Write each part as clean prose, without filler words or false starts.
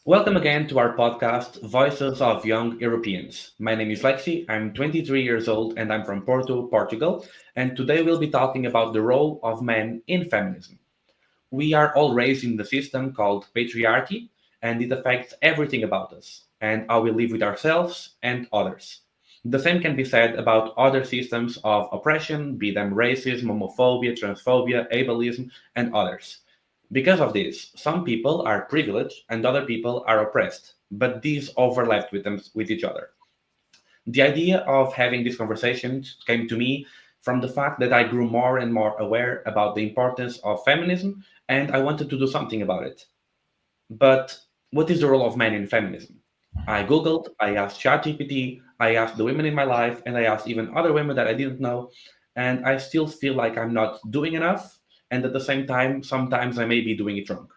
Welcome again to our podcast, Voices of Young Europeans. My name is Lexi, I'm 23 years old and I'm from Porto, Portugal, and today we'll be talking about the role of men in feminism. We are all raised in the system called patriarchy, and it affects everything about us and how we live with ourselves and others. The same can be said about other systems of oppression, be them racism, homophobia, transphobia, ableism, and others. Because of this, some people are privileged and other people are oppressed, but these overlap with each other. The idea of having these conversations came to me from the fact that I grew more and more aware about the importance of feminism and I wanted to do something about it. But what is the role of men in feminism? I Googled, I asked ChatGPT, I asked the women in my life, and I asked even other women that I didn't know, and I still feel like I'm not doing enough, and at the same time, sometimes I may be doing it wrong.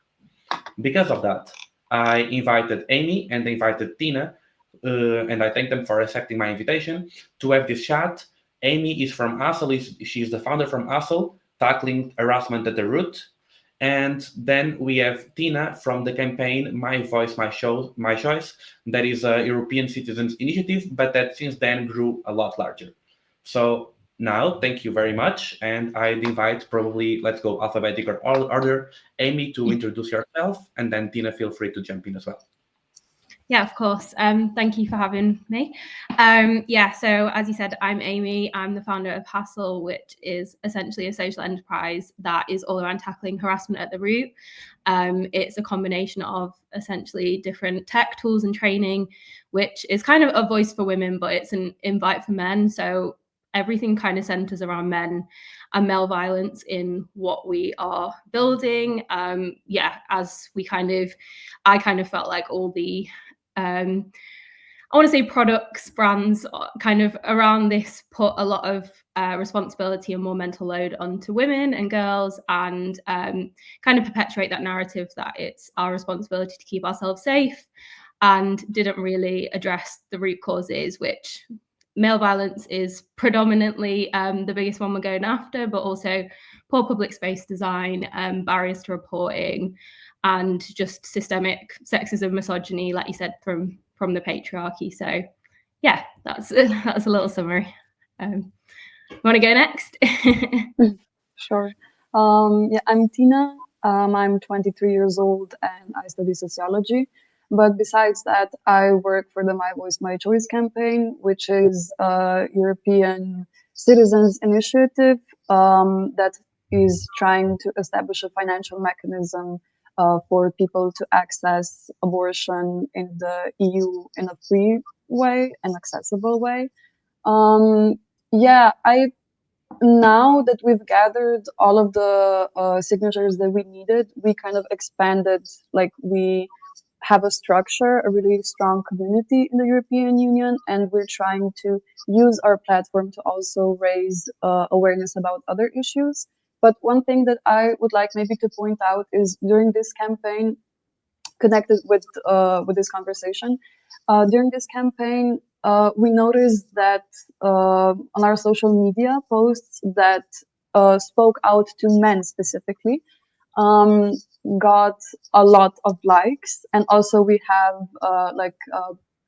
Because of that, I invited Amy and I invited Tina, and I thank them for accepting my invitation to have this chat. Amy is from HASSL, she's the founder from HASSL, tackling harassment at the root. And then we have Tina from the campaign My Voice, My Choice. That is a European Citizens Initiative, but that since then grew a lot larger. So now, thank you very much. And I'd invite probably, let's go alphabetical order, Amy to introduce yourself, and then Tina, feel free to jump in as well. Yeah, of course. Thank you for having me. So as you said, I'm Amy. I'm the founder of HASSL, which is essentially a social enterprise that is all around tackling harassment at the root. It's a combination of essentially different tech tools and training, which is kind of a voice for women, but it's an invite for men. So everything kind of centers around men and male violence in what we are building. As I kind of felt like all the I want to say products, brands kind of around this put a lot of responsibility and more mental load onto women and girls and kind of perpetuate that narrative that it's our responsibility to keep ourselves safe and didn't really address the root causes, which male violence is predominantly the biggest one we're going after, but also poor public space design, barriers to reporting, and just systemic sexism, misogyny, like you said, from the patriarchy. So, yeah, that's a little summary. Want to go next? Sure. I'm Tina. I'm 23 years old and I study sociology. But besides that, I work for the My Voice, My Choice campaign, which is a European citizens initiative that is trying to establish a financial mechanism for people to access abortion in the EU in a free way, an accessible way. Um, I now that we've gathered all of the signatures that we needed, we kind of expanded, like we have a structure, a really strong community in the European Union, and we're trying to use our platform to also raise awareness about other issues. But one thing that I would like maybe to point out is during this campaign, connected with this conversation. During this campaign, we noticed that on our social media posts that spoke out to men specifically um, got a lot of likes, and also we have a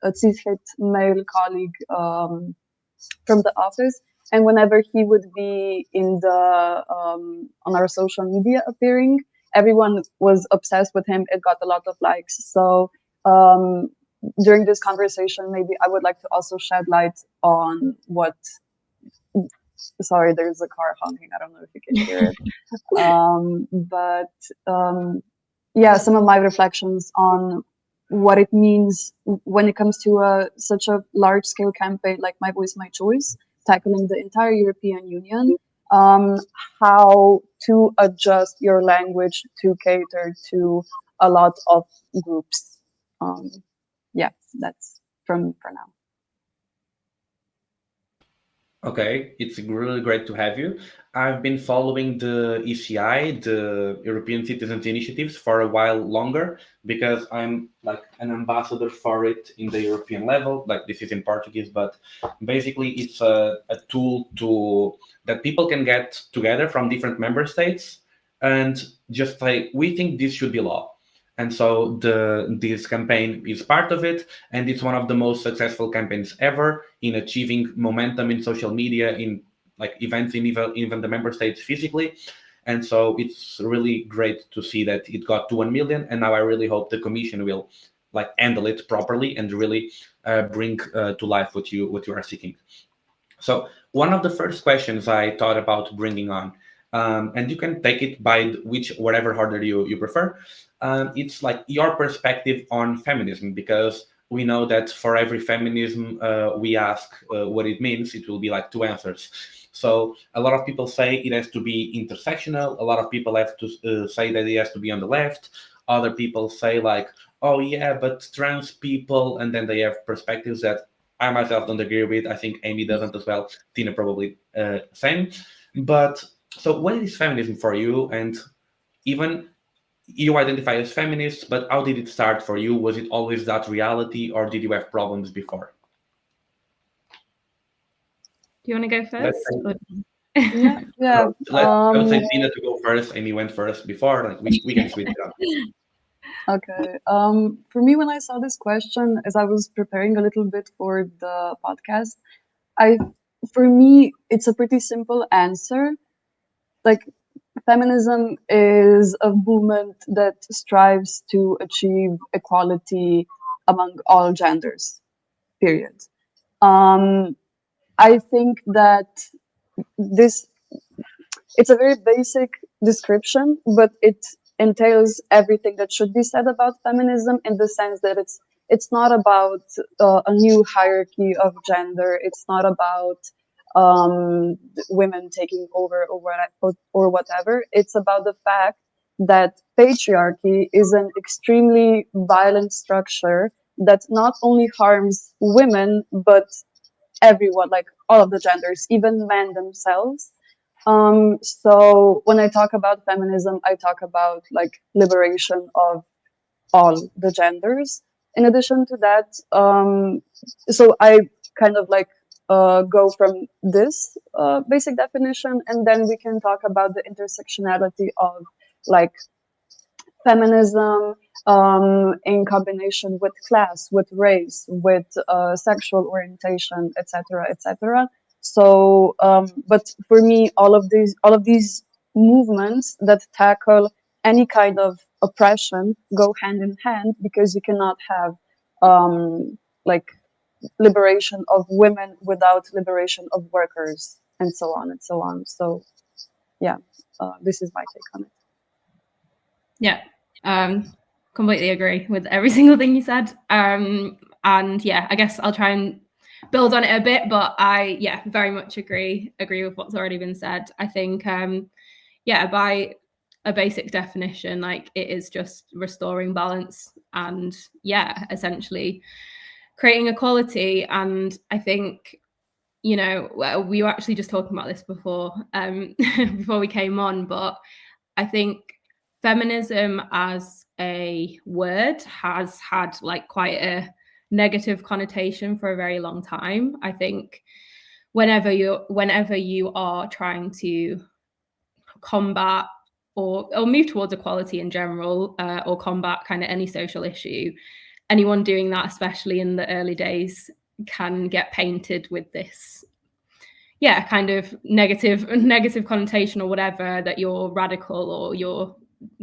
cishet male colleague from the office. And whenever he would be in the on our social media appearing, everyone was obsessed with him. It got a lot of likes. So um, during this conversation, maybe I would like to also shed light on what. Sorry, there's a car honking. I don't know if you can hear it. But yeah, some of my reflections on what it means when it comes to such a large scale campaign like My Voice, My Choice, tackling the entire European Union, um, how to adjust your language to cater to a lot of groups. Um, yeah, that's from me for now. Okay, it's really great to have you. I've been following the ECI, the European Citizens Initiatives, for a while longer because I'm like an ambassador for it in the European level. Like this is in Portuguese, but basically it's a tool to that people can get together from different member states and just say we think this should be law. And so this campaign is part of it, and it's one of the most successful campaigns ever in achieving momentum in social media, in like events in even the member states physically. And so it's really great to see that it got to 1 million, and now I really hope the commission will like handle it properly and really bring to life what you are seeking. So one of the first questions I thought about bringing on, and you can take it by which whatever order you prefer. It's like your perspective on feminism, because we know that for every feminism we ask what it means, it will be like two answers. So a lot of people say it has to be intersectional. A lot of people have to say that it has to be on the left. Other people say like, oh yeah, but trans people, and then they have perspectives that I myself don't agree with. I think Amy doesn't as well. Tina probably same. But so, what is feminism for you? And even you identify as feminist, but how did it start for you? Was it always that reality, or did you have problems before? Do you want to go Let's first? say, Yeah, yeah. I would say Tina to go first. Amy went first before. Like we can switch it up. Okay. For me, when I saw this question, as I was preparing a little bit for the podcast, I, for me, it's a pretty simple answer. Like, feminism is a movement that strives to achieve equality among all genders, period. Um, I think that this it's a very basic description, but it entails everything that should be said about feminism, in the sense that it's not about a new hierarchy of gender. It's not about women taking over or whatever. It's about the fact that patriarchy is an extremely violent structure that not only harms women but everyone, like all of the genders, even men themselves. So when I talk about feminism, I talk about like liberation of all the genders. In addition to that, so I kind of like go from this basic definition, and then we can talk about the intersectionality of like feminism in combination with class, with race, with sexual orientation, etc., etc. So, but for me, all of these movements that tackle any kind of oppression go hand in hand, because you cannot have like liberation of women without liberation of workers, and so on and so on. So, yeah, this is my take on it. Yeah, completely agree with every single thing you said. And yeah, I guess I'll try and build on it a bit, but I very much agree with what's already been said. I think by a basic definition, like it is just restoring balance and essentially creating equality. And I think we were actually just talking about this before before we came on, but I think feminism as a word has had like quite a negative connotation for a very long time. I think whenever you are trying to combat or move towards equality in general, or combat kind of any social issue, anyone doing that, especially in the early days, can get painted with this kind of negative connotation or whatever, that you're radical or you're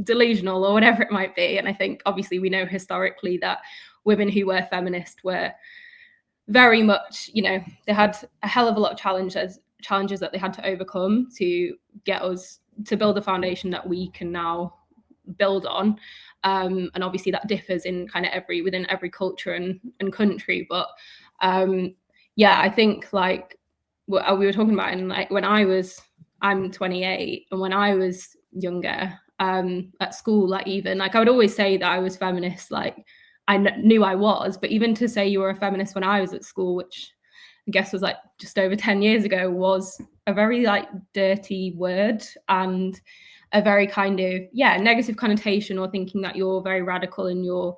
delusional or whatever it might be. And I think obviously we know historically that women who were feminist were very much, they had a hell of a lot of challenges that they had to overcome to get us to build a foundation that we can now build on. And obviously that differs in kind of within every culture and country. But I think like we were talking about, and like I'm 28, and when I was younger, at school, like even like I would always say that I was feminist, like I knew I was, but even to say you were a feminist when I was at school, which I guess was like just over 10 years ago, was a very like dirty word and a very kind of negative connotation, or thinking that you're very radical in your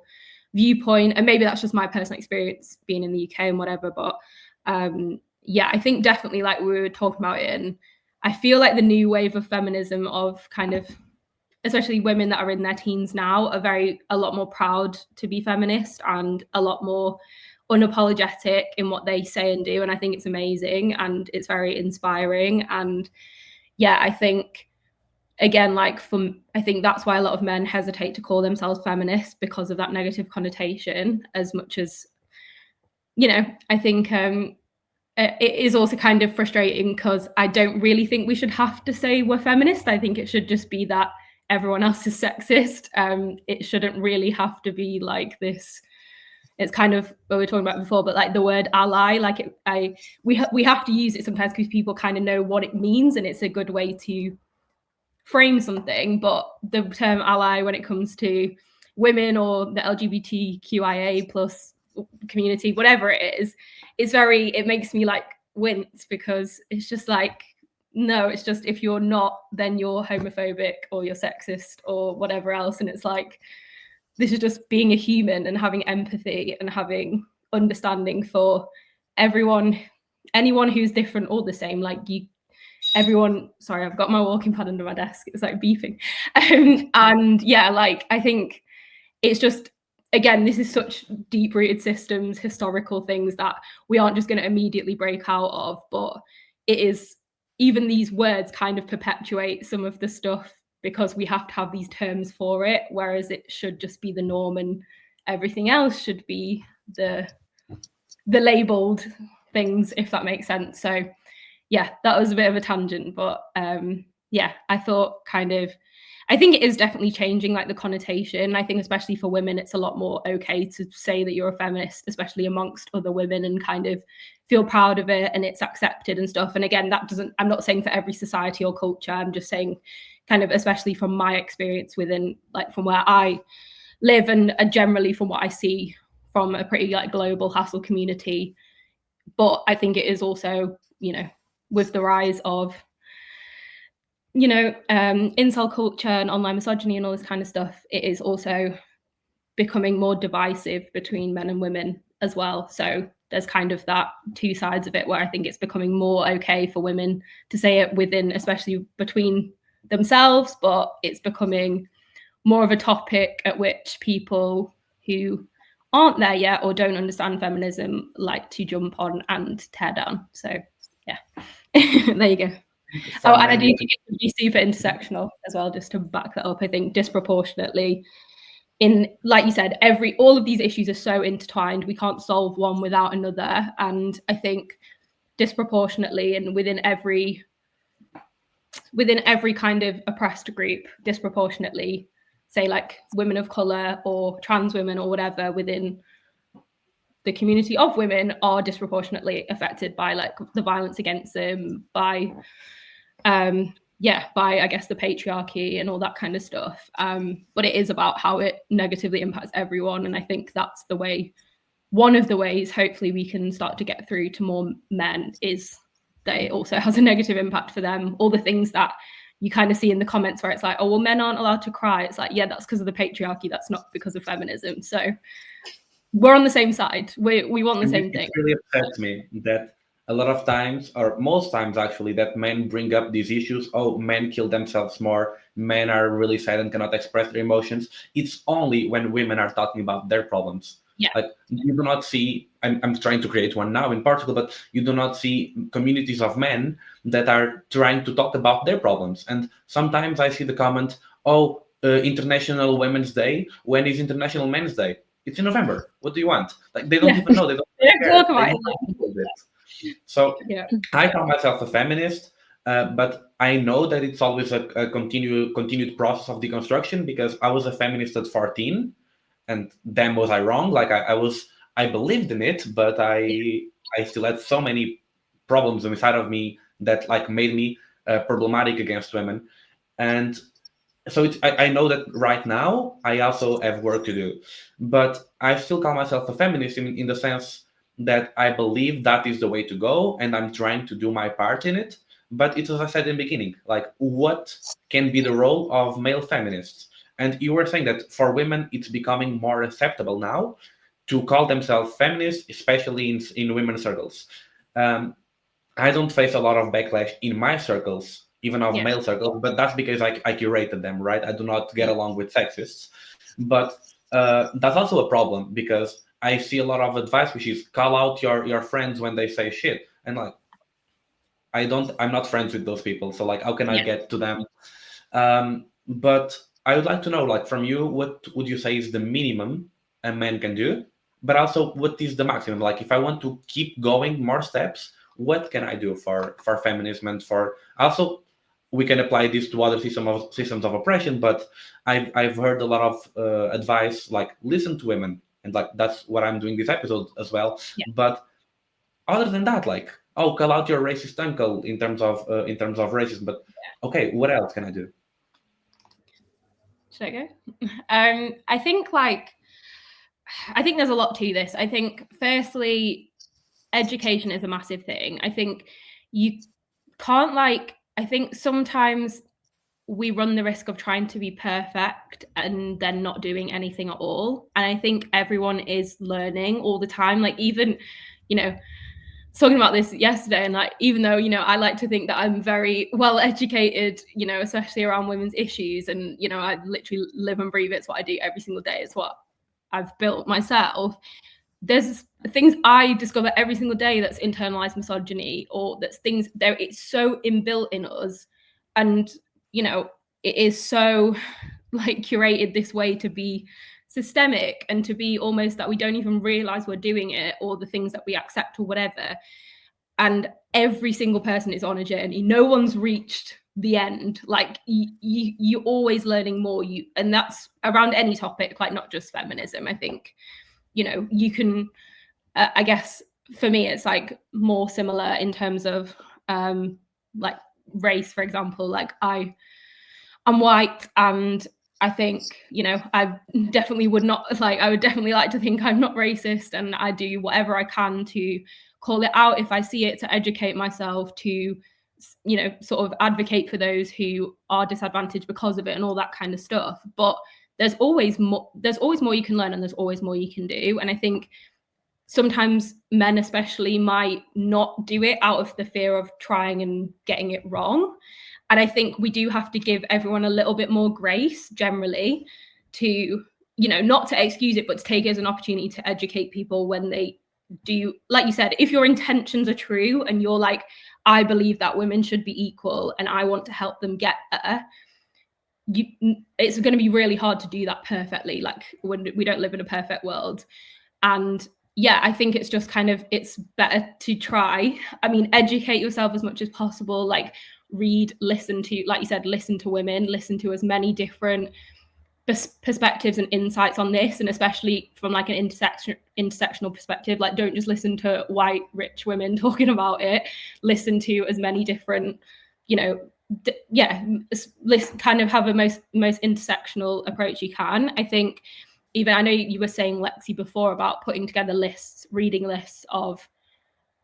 viewpoint. And maybe that's just my personal experience being in the UK and whatever, but I think definitely, like we were talking about it, and I feel like the new wave of feminism, of kind of especially women that are in their teens now, are a lot more proud to be feminist and a lot more unapologetic in what they say and do. And I think it's amazing and it's very inspiring. And yeah, I think, again, like I think that's why a lot of men hesitate to call themselves feminists, because of that negative connotation. As much as, you know, I think it is also kind of frustrating because I don't really think we should have to say we're feminist. I think it should just be that everyone else is sexist. It shouldn't really have to be like this. It's kind of what we were talking about before, but like the word ally, like we have to use it sometimes because people kind of know what it means and it's a good way to frame something. But the term ally, when it comes to women or the LGBTQIA plus community, whatever it is, it makes me like wince, because it's just like, no, it's just, if you're not, then you're homophobic or you're sexist or whatever else. And it's like, this is just being a human and having empathy and having understanding for everyone, anyone who's different or the same. Like everyone, sorry, I've got my walking pad under my desk, it's like beeping. And yeah, like I think it's just, again, this is such deep rooted systems, historical things that we aren't just going to immediately break out of, but it is, even these words kind of perpetuate some of the stuff because we have to have these terms for it, whereas it should just be the norm and everything else should be the labeled things, if that makes sense. So yeah, that was a bit of a tangent, but yeah, I thought I think it is definitely changing, like the connotation. I think especially for women, it's a lot more okay to say that you're a feminist, especially amongst other women, and kind of feel proud of it and it's accepted and stuff. And again, I'm not saying for every society or culture, I'm just saying kind of, especially from my experience within, like from where I live and generally from what I see from a pretty like global HASSL community. But I think it is also, you know, with the rise of, you know, incel culture and online misogyny and all this kind of stuff, it is also becoming more divisive between men and women as well. So there's kind of that two sides of it, where I think it's becoming more okay for women to say it within, especially between themselves, but it's becoming more of a topic at which people who aren't there yet or don't understand feminism like to jump on and tear down. So yeah, there you go. Oh, and I do think it can be super intersectional as well, just to back that up. I think disproportionately like you said, all of these issues are so intertwined, we can't solve one without another. And I think disproportionately and within every kind of oppressed group, disproportionately, say like women of color or trans women or whatever within the community of women, are disproportionately affected by like the violence against them, by I guess the patriarchy and all that kind of stuff. But it is about how it negatively impacts everyone. And I think that's one of the ways hopefully we can start to get through to more men, is that it also has a negative impact for them. All the things that you kind of see in the comments where it's like, oh, well, men aren't allowed to cry. It's like, yeah, that's because of the patriarchy. That's not because of feminism. So we're on the same side. We want the same thing. It really upsets me that a lot of times, or most times actually, that men bring up these issues. Oh, men kill themselves more. Men are really sad and cannot express their emotions. It's only when women are talking about their problems. Yeah. Like you do not see, I'm trying to create one now in Portugal, but you do not see communities of men that are trying to talk about their problems. And sometimes I see the comment, oh, International Women's Day. When is International Men's Day? It's in November. What do you want? Like they don't even know. They don't talk about it. So yeah. I call myself a feminist, but I know that it's always a continued process of deconstruction, because I was a feminist at 14, and then was I wrong? Like I believed in it, but I still had so many problems inside of me that like made me problematic against women. And so I know that right now I also have work to do, but I still call myself a feminist in the sense that I believe that is the way to go, and I'm trying to do my part in it. But it's, as I said in the beginning, like what can be the role of male feminists? And you were saying that for women, it's becoming more acceptable now to call themselves feminists, especially in women's circles. I don't face a lot of backlash in my circles even of Yeah. male circles, but that's because I curated them, right? I do not get along with sexists. But that's also a problem because I see a lot of advice which is call out your friends when they say shit. And like I'm not friends with those people. So like how can I Yeah. get to them? But I would like to know, like from you, what would you say is the minimum a man can do? But also what is the maximum? Like if I want to keep going more steps, what can I do for feminism and for also we can apply this to other systems of oppression, but I've heard a lot of advice like listen to women, and like that's what I'm doing this episode as well. Yeah. But other than that, like oh, call out your racist uncle in terms of racism. But okay, what else can I do? Should I go? I think there's a lot to this. I think firstly, education is a massive thing. I think you can't I think sometimes we run the risk of trying to be perfect and then not doing anything at all. And I think everyone is learning all the time. Like even, talking about this yesterday, and like even though I like to think that I'm very well educated, especially around women's issues, and I literally live and breathe it's what I do every single day, it's what I've built myself. There's things I discover every single day that's internalized misogyny, or that's things there, it's so inbuilt in us, and it is so like curated this way to be systemic and to be almost that we don't even realize we're doing it, or the things that we accept or whatever. And every single person is on a journey. No one's reached the end. Like you're always learning more. And that's around any topic, like not just feminism. I think you can I guess for me it's like more similar in terms of like race, for example. Like I'm white, and I think I definitely would not I would definitely like to think I'm not racist, and I do whatever I can to call it out if I see it, to educate myself, to sort of advocate for those who are disadvantaged because of it and all that kind of stuff. But there's always more you can learn, and there's always more you can do. And I think sometimes men especially might not do it out of the fear of trying and getting it wrong. And I think we do have to give everyone a little bit more grace generally, to not to excuse it, but to take it as an opportunity to educate people when they do. Like you said, if your intentions are true and you're like, I believe that women should be equal and I want to help them get there, it's going to be really hard to do that perfectly. Like when we don't live in a perfect world. And yeah, I think it's just kind of, it's better to try. I mean, educate yourself as much as possible, like read, listen to, like you said, listen to women, listen to as many different perspectives and insights on this, and especially from like an intersectional perspective. Like don't just listen to white rich women talking about it. Listen to as many different, kind of have a most intersectional approach you can. I think even, I know you were saying, Lexi, before about putting together lists, reading lists of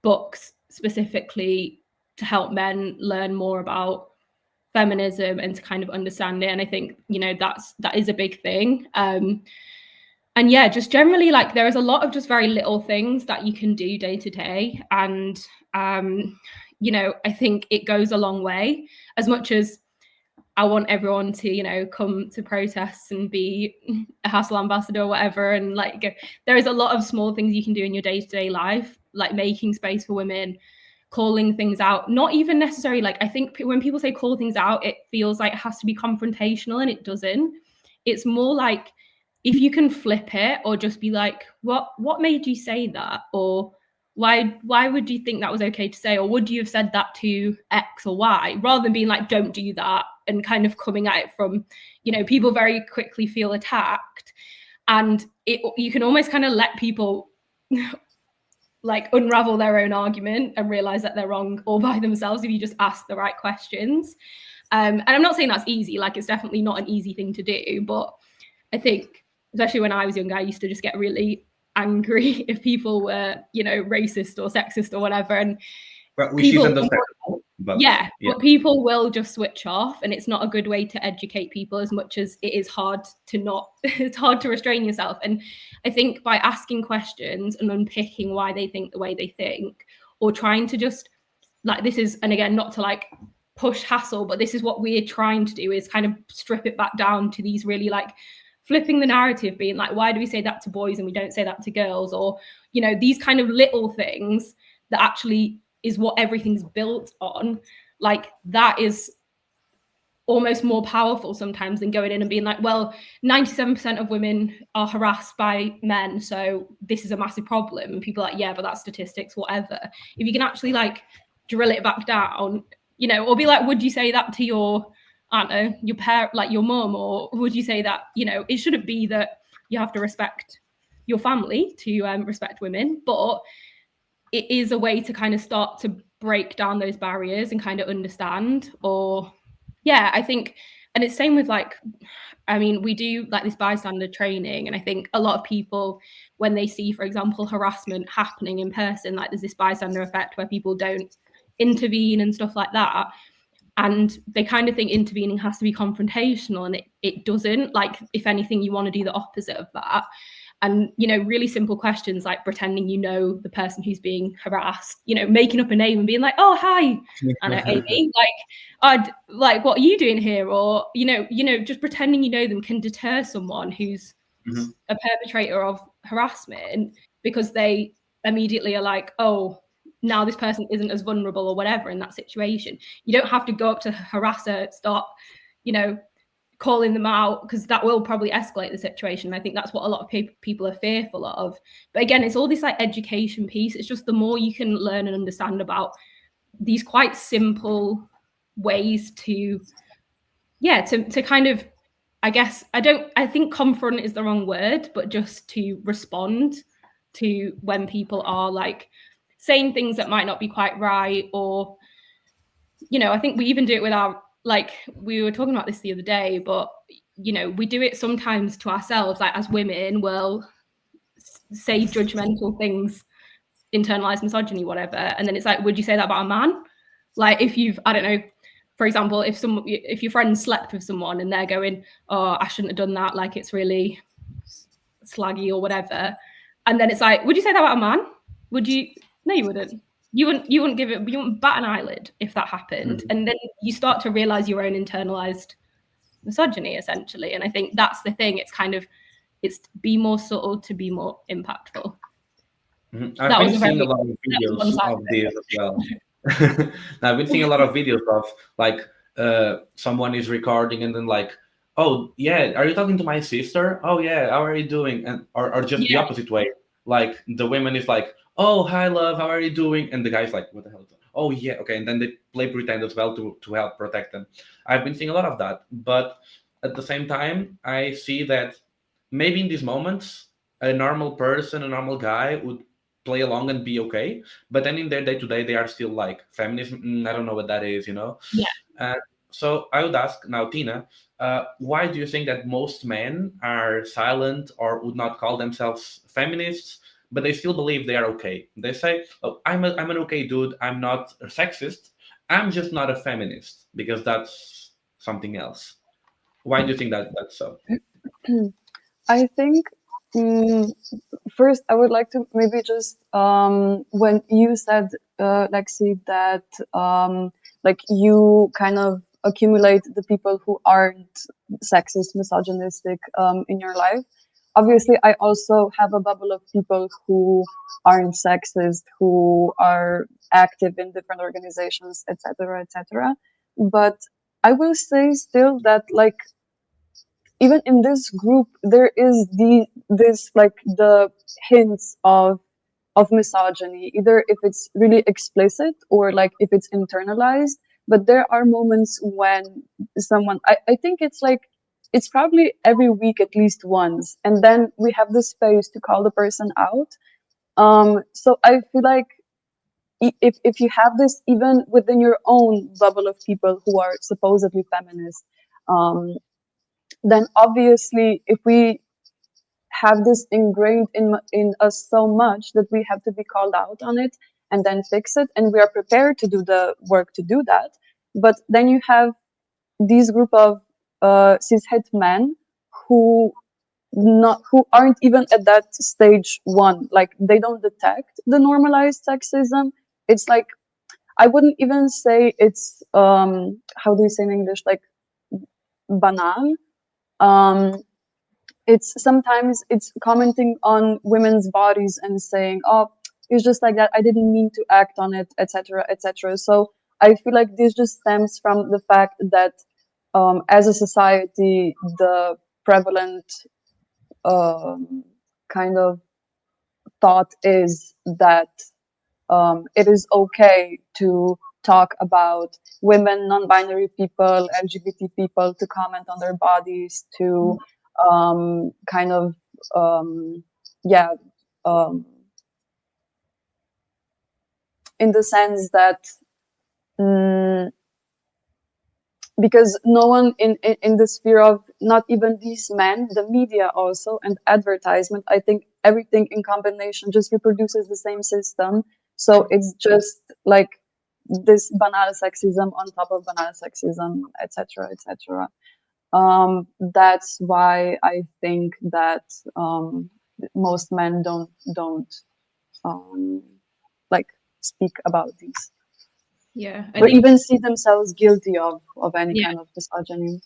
books specifically to help men learn more about feminism and to kind of understand it. And I think that is a big thing. And yeah, just generally, like there is a lot of just very little things that you can do day to day, and I think it goes a long way. As much as I want everyone to come to protests and be a HASSL ambassador or whatever, and like there is a lot of small things you can do in your day-to-day life, like making space for women, calling things out. Not even necessarily, like, I think when people say call things out, it feels like it has to be confrontational, and it doesn't. It's more like if you can flip it, or just be like, what made you say that? Or why would you think that was okay to say? Or would you have said that to X or Y? Rather than being like, don't do that, and kind of coming at it from, people very quickly feel attacked. And you can almost kind of let people like unravel their own argument and realize that they're wrong all by themselves if you just ask the right questions. And I'm not saying that's easy, like it's definitely not an easy thing to do, but I think, especially when I was younger, I used to just get really angry if people were, racist or sexist or whatever. And which is understandable, but yeah, but people will just switch off, and it's not a good way to educate people as much as it is hard to not, it's hard to restrain yourself. And I think by asking questions and unpicking why they think the way they think, or trying to just like, this is, and again, not to like push HASSL, but this is what we're trying to do, is kind of strip it back down to these really like flipping the narrative, being like, why do we say that to boys and we don't say that to girls? Or, you know, these kind of little things that actually is what everything's built on. Like, that is almost more powerful sometimes than going in and being like, well, 97% of women are harassed by men, so this is a massive problem. And people are like, yeah, but that's statistics, whatever. If you can actually like drill it back down, you know, or be like, would you say that to your, I don't know, your parent, like your mum, or would you say that, you know, it shouldn't be that you have to respect your family to respect women, but it is a way to kind of start to break down those barriers and kind of understand. Or yeah, I think, and it's same with like, I mean, we do like this bystander training, and I think a lot of people, when they see, for example, harassment happening in person, like there's this bystander effect where people don't intervene and stuff like that, and they kind of think intervening has to be confrontational, and it doesn't. Like, if anything, you want to do the opposite of that. And, you know, really simple questions like pretending you know the person who's being harassed, you know, making up a name and being like, oh, hi, I know Amy, like, like, what are you doing here? Or, you know, just pretending you know them can deter someone who's a perpetrator of harassment, because they immediately are like, oh, now this person isn't as vulnerable or whatever in that situation. You don't have to go up to harasser, start, you know, calling them out, because that will probably escalate the situation. I think that's what a lot of people are fearful of. But again, it's all this like education piece. It's just the more you can learn and understand about these quite simple ways to, yeah, to kind of, I guess, I think confront is the wrong word, but just to respond to when people are like saying things that might not be quite right. Or, you know, I think we even do it with our, like, we were talking about this the other day, but, you know, we do it sometimes to ourselves, like as women, we'll say judgmental things, internalized misogyny, whatever. And then it's like, would you say that about a man? Like, if you've, I don't know, for example, if your friend slept with someone and they're going, oh, I shouldn't have done that, like it's really slaggy or whatever. And then it's like, would you say that about a man? Would you? No, you wouldn't. You wouldn't give it, you wouldn't bat an eyelid if that happened. And then you start to realize your own internalized misogyny, essentially. And I think that's the thing. It's kind of, it's be more subtle to be more impactful. I've been seeing a lot of videos of this as well. I've been seeing a lot of videos of like someone is recording and then like, oh yeah, are you talking to my sister? Oh yeah, how are you doing? And or just the opposite way. Like the women is like, oh hi love, how are you doing? And the guy's like, what the hell? Oh yeah, okay. And then they play pretend as well to help protect them. I've been seeing a lot of that, but at the same time, I see that maybe in these moments, a normal person, a normal guy would play along and be okay. But then in their day to day, they are still like feminism. I don't know what that is, you know. Yeah. So I would ask now, Tina, why do you think that most men are silent or would not call themselves feminists, but they still believe they are okay? They say, "Oh, I'm an okay dude. I'm not a sexist. I'm just not a feminist because that's something else." Why do you think that that's so? I think first I would like to maybe just when you said Lexi that like you kind of accumulate the people who aren't sexist, misogynistic in your life. Obviously, I also have a bubble of people who aren't sexist, who are active in different organizations, etc., etc. But I will say still that like even in this group there is this like the hints of misogyny, either if it's really explicit or like if it's internalized. But there are moments when someone I think it's like it's probably every week at least once, and then we have the space to call the person out. So I feel like if you have this even within your own bubble of people who are supposedly feminist, then obviously if we have this ingrained in us so much that we have to be called out on it and then fix it, and we are prepared to do the work to do that. But then you have these group of cishet men who not who aren't even at that stage one, like they don't detect the normalized sexism. It's like I wouldn't even say it's how do you say in English, like banal. Um, it's sometimes it's commenting on women's bodies and saying, "Oh, it's just like that. I didn't mean to act on it, etc., etc." So I feel like this just stems from the fact that as a society, the prevalent kind of thought is that it is okay to talk about women, non-binary people, LGBT people, to comment on their bodies, to kind of yeah, um, in the sense that mm, because no one in the sphere of not even these men, the media also and advertisement, I think everything in combination just reproduces the same system. So it's just like this banal sexism on top of banal sexism, etc., etc. That's why I think that most men don't um, like speak about these, Yeah, or even see themselves guilty of any yeah, kind of misogyny.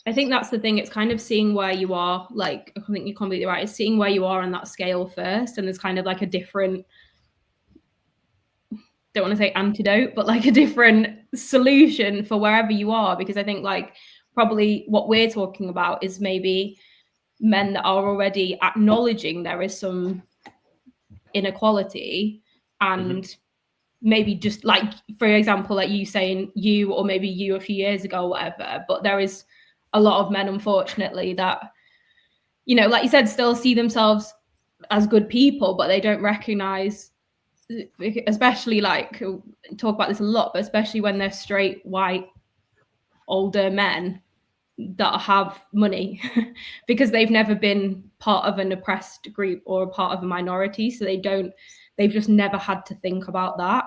I think that's the thing. It's kind of seeing where you are. Like, I think you're completely right. It's seeing where you are on that scale first, and there's kind of like a different, don't want to say antidote, but like a different solution for wherever you are. Because I think like probably what we're talking about is maybe men that are already acknowledging there is some inequality, and maybe just like, for example, like you saying you, or maybe you a few years ago or whatever, but there is a lot of men, unfortunately, that, you know, like you said, still see themselves as good people, but they don't recognize, especially like, talk about this a lot, but especially when they're straight, white, older men that have money because they've never been part of an oppressed group or a part of a minority. So they've just never had to think about that.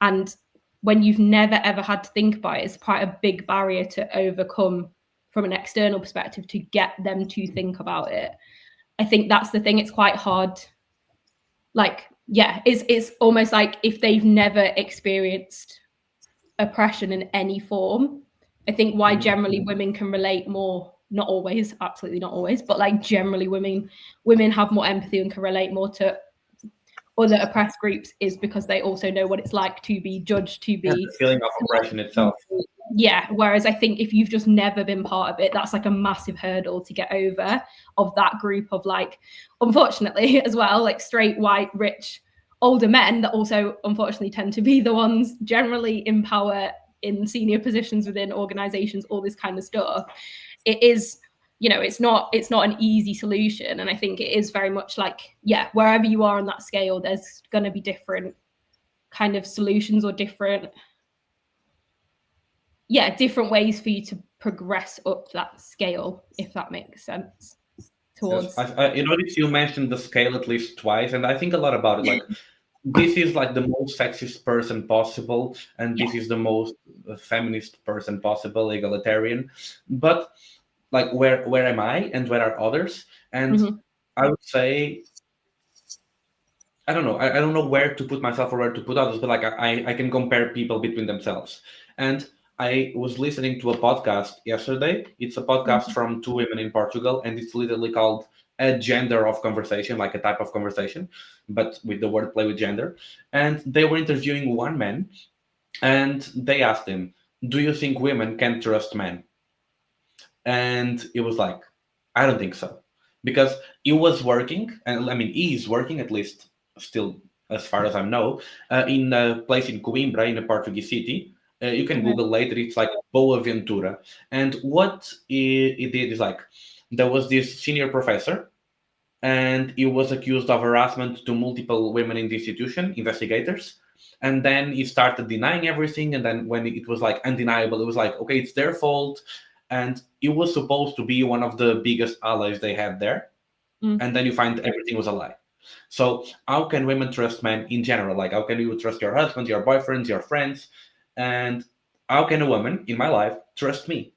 And when you've never ever had to think about it, it's quite a big barrier to overcome from an external perspective to get them to think about it. I think that's the thing. It's quite hard. Like, yeah, it's almost like if they've never experienced oppression in any form. I think why generally women can relate more, not always, absolutely not always, but like generally women have more empathy and can relate more to other oppressed groups is because they also know what it's like to be judged, to be the feeling of oppression itself. Yeah, whereas I think if you've just never been part of it, that's like a massive hurdle to get over, of that group of like, unfortunately as well, like straight, white, rich, older men that also unfortunately tend to be the ones generally in power, in senior positions within organizations, all this kind of stuff. It is, you know, it's not an easy solution. And I think it is very much like, yeah, wherever you are on that scale, there's going to be different kind of solutions or different ways for you to progress up that scale, if that makes sense. Towards Yes, I noticed you mentioned the scale at least twice, and I think a lot about it. Like, this is like the most sexist person possible, and this is the most feminist person possible, egalitarian. But like, where am I, and where are others? And I would say, I don't know. I don't know where to put myself or where to put others, but like I can compare people between themselves. And I was listening to a podcast yesterday. It's a podcast from two women in Portugal, and it's literally called a gender of conversation, like a type of conversation, but with the wordplay with gender. And they were interviewing one man, and they asked him, "Do you think women can trust men?" And it was like, I don't think so, because he was working, and I mean, he is working, at least still, as far as I know, in a place in Coimbra, in a Portuguese city. You can Google later. It's like Boa Ventura. And what he did is like, there was this senior professor, and he was accused of harassment to multiple women in the institution, investigators. And then he started denying everything. And then when it was like undeniable, it was like, okay, it's their fault. And it was supposed to be one of the biggest allies they had there. And then you find everything was a lie. So how can women trust men in general? Like, how can you trust your husband, your boyfriends, your friends? And how can a woman in my life trust me?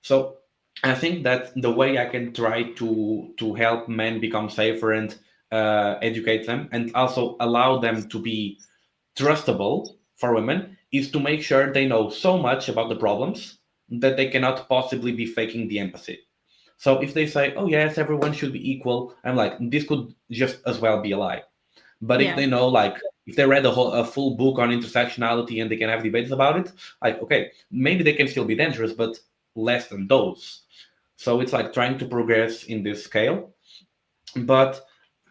So I think that the way I can try to help men become safer and educate them, and also allow them to be trustable, for women is to make sure they know so much about the problems that they cannot possibly be faking the empathy. So if they say, oh yes, everyone should be equal, I'm like, this could just as well be a lie. But if Yeah. they know, like, if they read a full book on intersectionality and they can have debates about it, like, okay, maybe they can still be dangerous, but less than those. So it's like trying to progress in this scale. But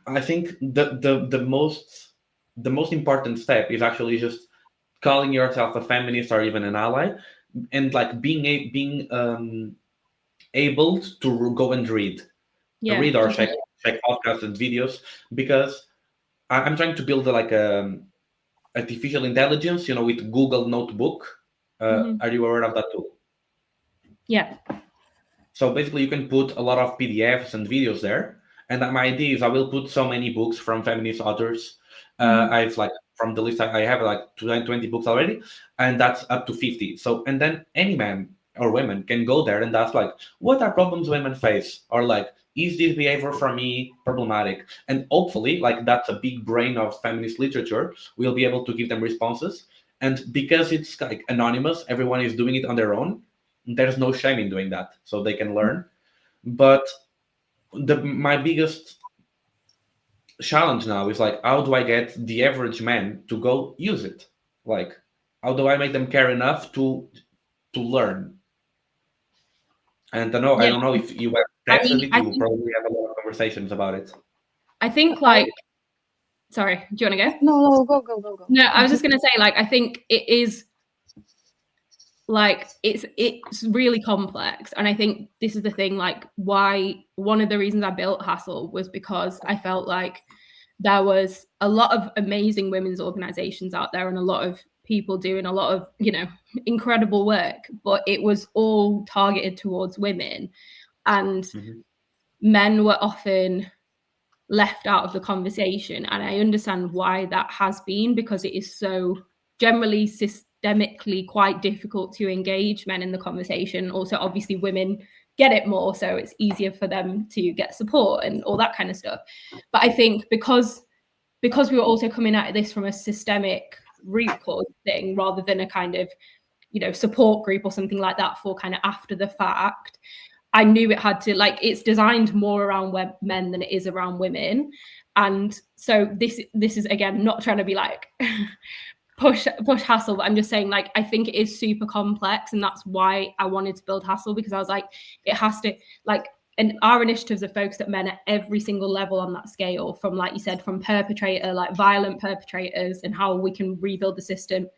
I think the most important step is actually just calling yourself a feminist or even an ally, and like being able to go and Yeah. or Definitely. check podcasts and videos, because I'm trying to build like a artificial intelligence, with Google Notebook. Mhm. Are you aware of that tool? Yeah. So basically, you can put a lot of PDFs and videos there. And my idea is I will put so many books from feminist authors. Mhm. I've like from the list I have like 20 books already, and that's up to 50. So and then any man or women can go there and ask like, what are problems women face, or like, is this behavior for me problematic? And hopefully, like that's a big brain of feminist literature. We'll be able to give them responses. And because it's like anonymous, everyone is doing it on their own, there's no shame in doing that, so they can learn. But my biggest challenge now is like, how do I get the average man to go use it? Like, how do I make them care enough to learn? And I Yeah. don't know if you have I tested mean, it. You probably have a lot of conversations about it. I think I like, sorry, do you want to go? no, go. No, I was just going to say, like, I think it is like it's really complex, and I think this is the thing, like, why one of the reasons I built HASSL was because I felt like there was a lot of amazing women's organizations out there and a lot of people doing a lot of, incredible work, but it was all targeted towards women, and Mhm. men were often left out of the conversation. And I understand why that has been, because it is so generally systemically quite difficult to engage men in the conversation. Also, obviously, women get it more, so it's easier for them to get support and all that kind of stuff. But I think because we were also coming at this from a systemic root cause thing rather than a kind of support group or something like that for kind of after the fact, I knew it had to, like, it's designed more around men than it is around women. And so this is, again, not trying to be like push HASSL, but I'm just saying, like, I think it is super complex, and that's why I wanted to build HASSL, because I was like, it has to, like, and our initiatives are focused at men at every single level on that scale, from, like you said, from perpetrator, like violent perpetrators, and how we can rebuild the system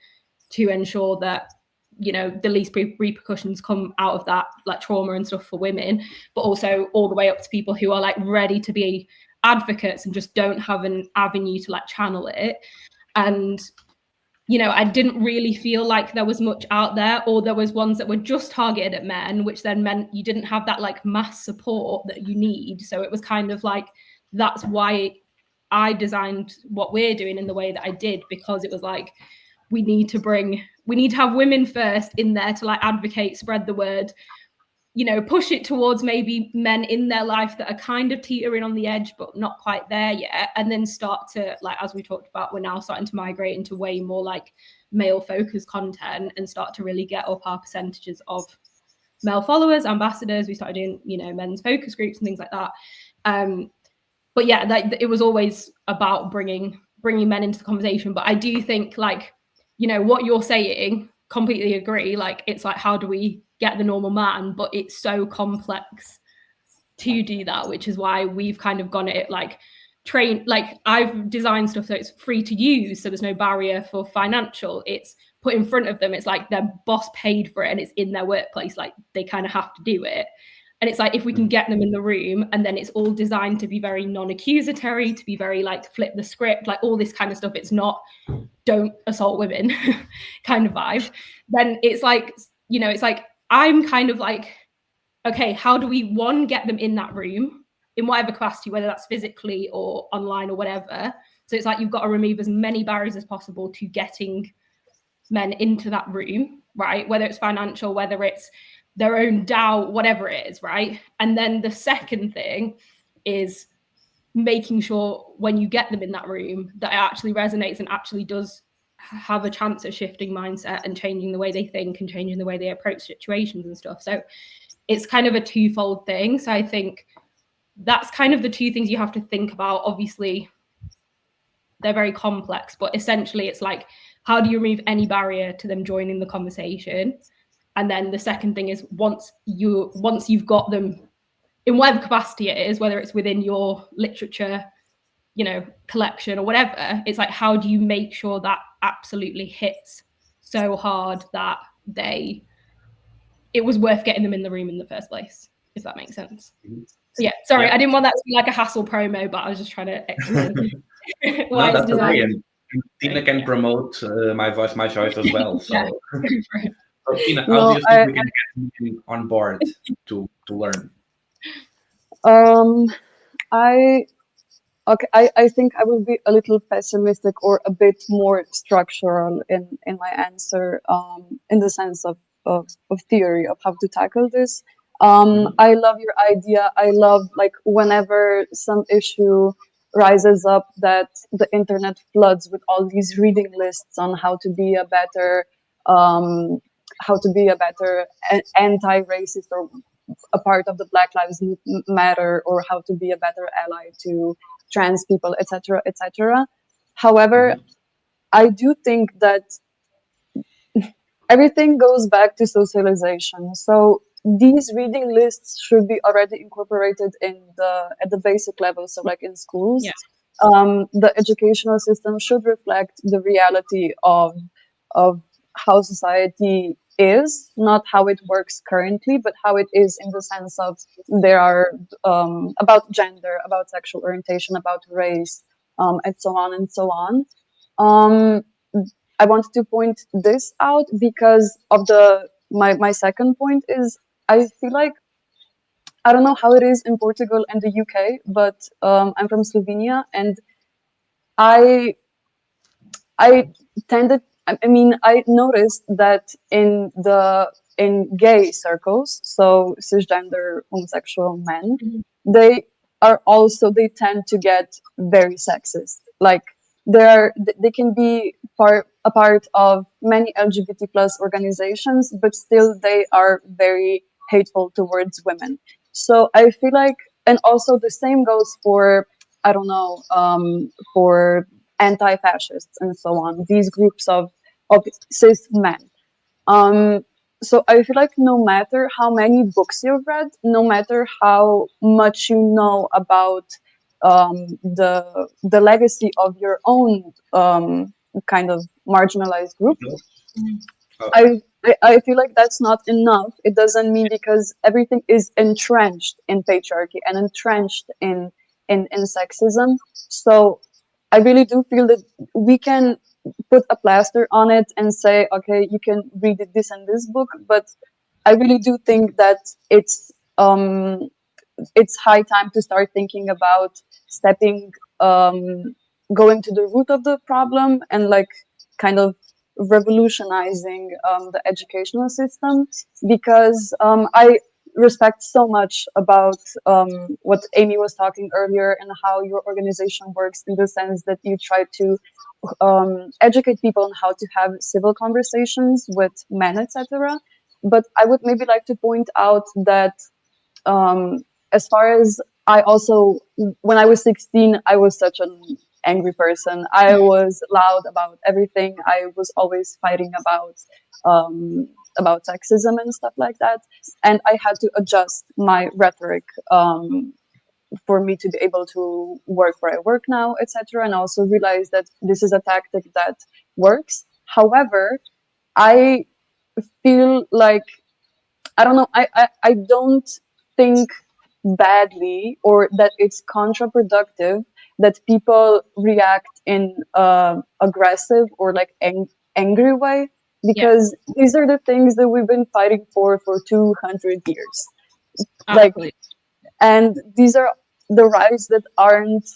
to ensure that the least repercussions come out of that, like trauma and stuff for women, but also all the way up to people who are like ready to be advocates and just don't have an avenue to like channel it. And I didn't really feel like there was much out there, or there was ones that were just targeted at men, which then meant you didn't have that like mass support that you need. So it was kind of like, that's why I designed what we're doing in the way that I did, because it was like, we need to have women first in there to like advocate, spread the word, push it towards maybe men in their life that are kind of teetering on the edge but not quite there yet, and then start to, like, as we talked about, we're now starting to migrate into way more like male focused content and start to really get up our percentages of male followers, ambassadors. We started doing men's focus groups and things like that. But yeah, like, it was always about bringing men into the conversation. But I do think, like, what you're saying, completely agree. Like, it's like, how do we get the normal man? But it's so complex to do that, which is why we've kind of gone at it like I've designed stuff so it's free to use, so there's no barrier for financial. It's put in front of them, it's like their boss paid for it and it's in their workplace, like they kind of have to do it. And it's like, if we can get them in the room, and then it's all designed to be very non-accusatory, to be very like flip the script, like all this kind of stuff. It's not don't assault women kind of vibe. Then it's like, it's like, I'm kind of like, okay, how do we, one, get them in that room in whatever capacity, whether that's physically or online or whatever. So it's like, you've got to remove as many barriers as possible to getting men into that room, right? Whether it's financial, whether it's their own doubt, whatever it is, right? And then the second thing is making sure when you get them in that room that it actually resonates and actually does have a chance of shifting mindset and changing the way they think and changing the way they approach situations and stuff. So it's kind of a twofold thing. So I think that's kind of the two things you have to think about. Obviously, they're very complex, but essentially it's like, how do you remove any barrier to them joining the conversation? And then the second thing is once you've got them in whatever capacity it is, whether it's within your literature, collection or whatever, it's like, how do you make sure that absolutely hits so hard that it was worth getting them in the room in the first place, if that makes sense. So yeah, sorry, yeah. I didn't want that to be like a HASSL promo, but I was just trying to explain why it's designed. Okay. And Tina can promote My Voice, My Choice as well. So, so Tina, how do you think we can get them on board to learn? I think I will be a little pessimistic or a bit more structural in my answer, in the sense of theory of how to tackle this. I love your idea. I love, like, whenever some issue rises up, that the internet floods with all these reading lists on how to be a better anti-racist or a part of the Black Lives Matter, or how to be a better ally to trans people, etc., etc. However, I do think that everything goes back to socialization. So these reading lists should be already incorporated at the basic level. So, like in schools, the educational system should reflect the reality of how society is, not how it works currently, but how it is in the sense of there are about gender, about sexual orientation, about race, and so on and so on. I wanted to point this out because of my second point is, I feel like, I don't know how it is in Portugal and the UK, but I'm from Slovenia, and I I noticed that in gay circles, so cisgender homosexual men, they tend to get very sexist. Like, they can be a part of many LGBT plus organizations, but still they are very hateful towards women. So I feel like, and also the same goes for, I don't know, for anti-fascists and so on, these groups of cis men. So I feel like no matter how many books you've read, no matter how much you know about the legacy of your own kind of marginalized group, I feel like that's not enough. It doesn't mean, because everything is entrenched in patriarchy and entrenched in sexism. So I really do feel that we can put a plaster on it and say, okay, you can read this and this book, but I really do think that it's high time to start thinking about going to the root of the problem, and, like, kind of revolutionizing the educational system, because I respect so much about what Amy was talking earlier, and how your organization works, in the sense that you try to educate people on how to have civil conversations with men, etc. But I would maybe like to point out that, as far as, I also, when I was 16, I was such an angry person. I was loud about everything. I was always fighting about sexism and stuff like that, and I had to adjust my rhetoric for me to be able to work where I work now, etc. And also realize that this is a tactic that works. However, I feel like, I don't know, I don't think badly, or that it's counterproductive that people react in aggressive or, like, angry way, because these are the things that we've been fighting for 200 years. Absolutely. Like, and these are the rights that aren't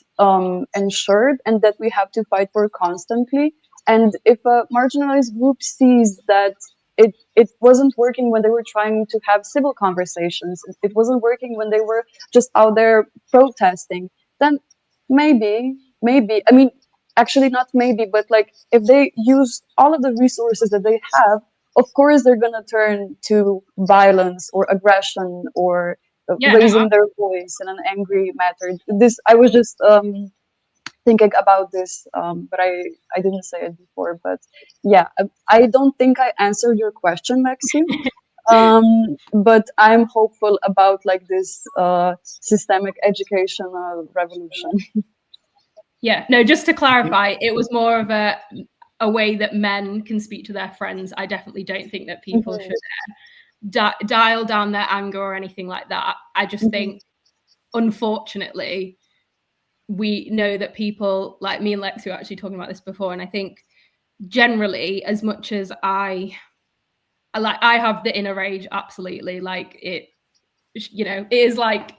ensured, and that we have to fight for constantly. And if a marginalized group sees that it wasn't working when they were trying to have civil conversations, it wasn't working when they were just out there protesting, then maybe, I mean, actually not maybe, but like if they use all of the resources that they have, of course they're gonna turn to violence or aggression or Yeah, no, raising their voice in an angry manner. This I was just thinking about this, but I didn't say it before. But yeah, I don't think I answered your question, Lexi. But I'm hopeful about like this systemic educational revolution. yeah, no, just to clarify, it was more of a way that men can speak to their friends. I definitely don't think that people Mhm, should dial down their anger or anything like that. I just mhm, think, unfortunately, we know that people like me and Lexi were actually talking about this before, and I think generally, as much as I have the inner rage, absolutely, like it, it is like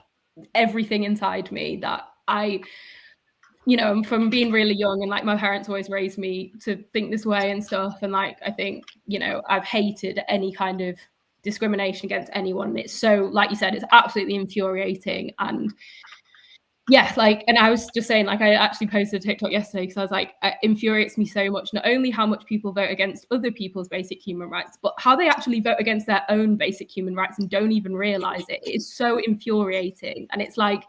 everything inside me that I, from being really young, and like my parents always raised me to think this way and stuff, and like I think, I've hated any kind of discrimination against anyone. And it's so, like you said, it's absolutely infuriating. And yeah, like, and I was just saying, like, I actually posted a TikTok yesterday because I was like, it infuriates me so much, not only how much people vote against other people's basic human rights, but how they actually vote against their own basic human rights and don't even realize it. It is so infuriating. And it's like,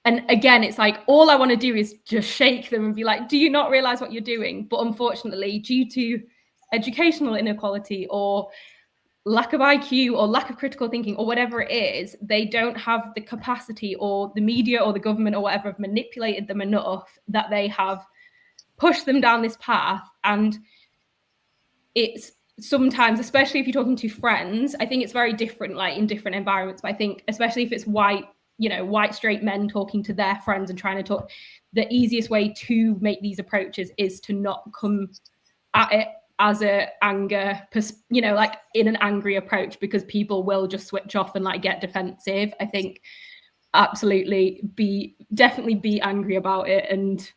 and again, it's like, all I want to do is just shake them and be like, do you not realize what you're doing? But unfortunately, due to educational inequality or lack of IQ or lack of critical thinking or whatever it is, they don't have the capacity, or the media or the government or whatever have manipulated them enough that they have pushed them down this path. And it's sometimes, especially if you're talking to friends, I think it's very different, like in different environments. But I think especially if it's white, white straight men talking to their friends and trying to talk, the easiest way to make these approaches is to not come at it as a anger, like in an angry approach, because people will just switch off and like get defensive. I think absolutely definitely be angry about it. And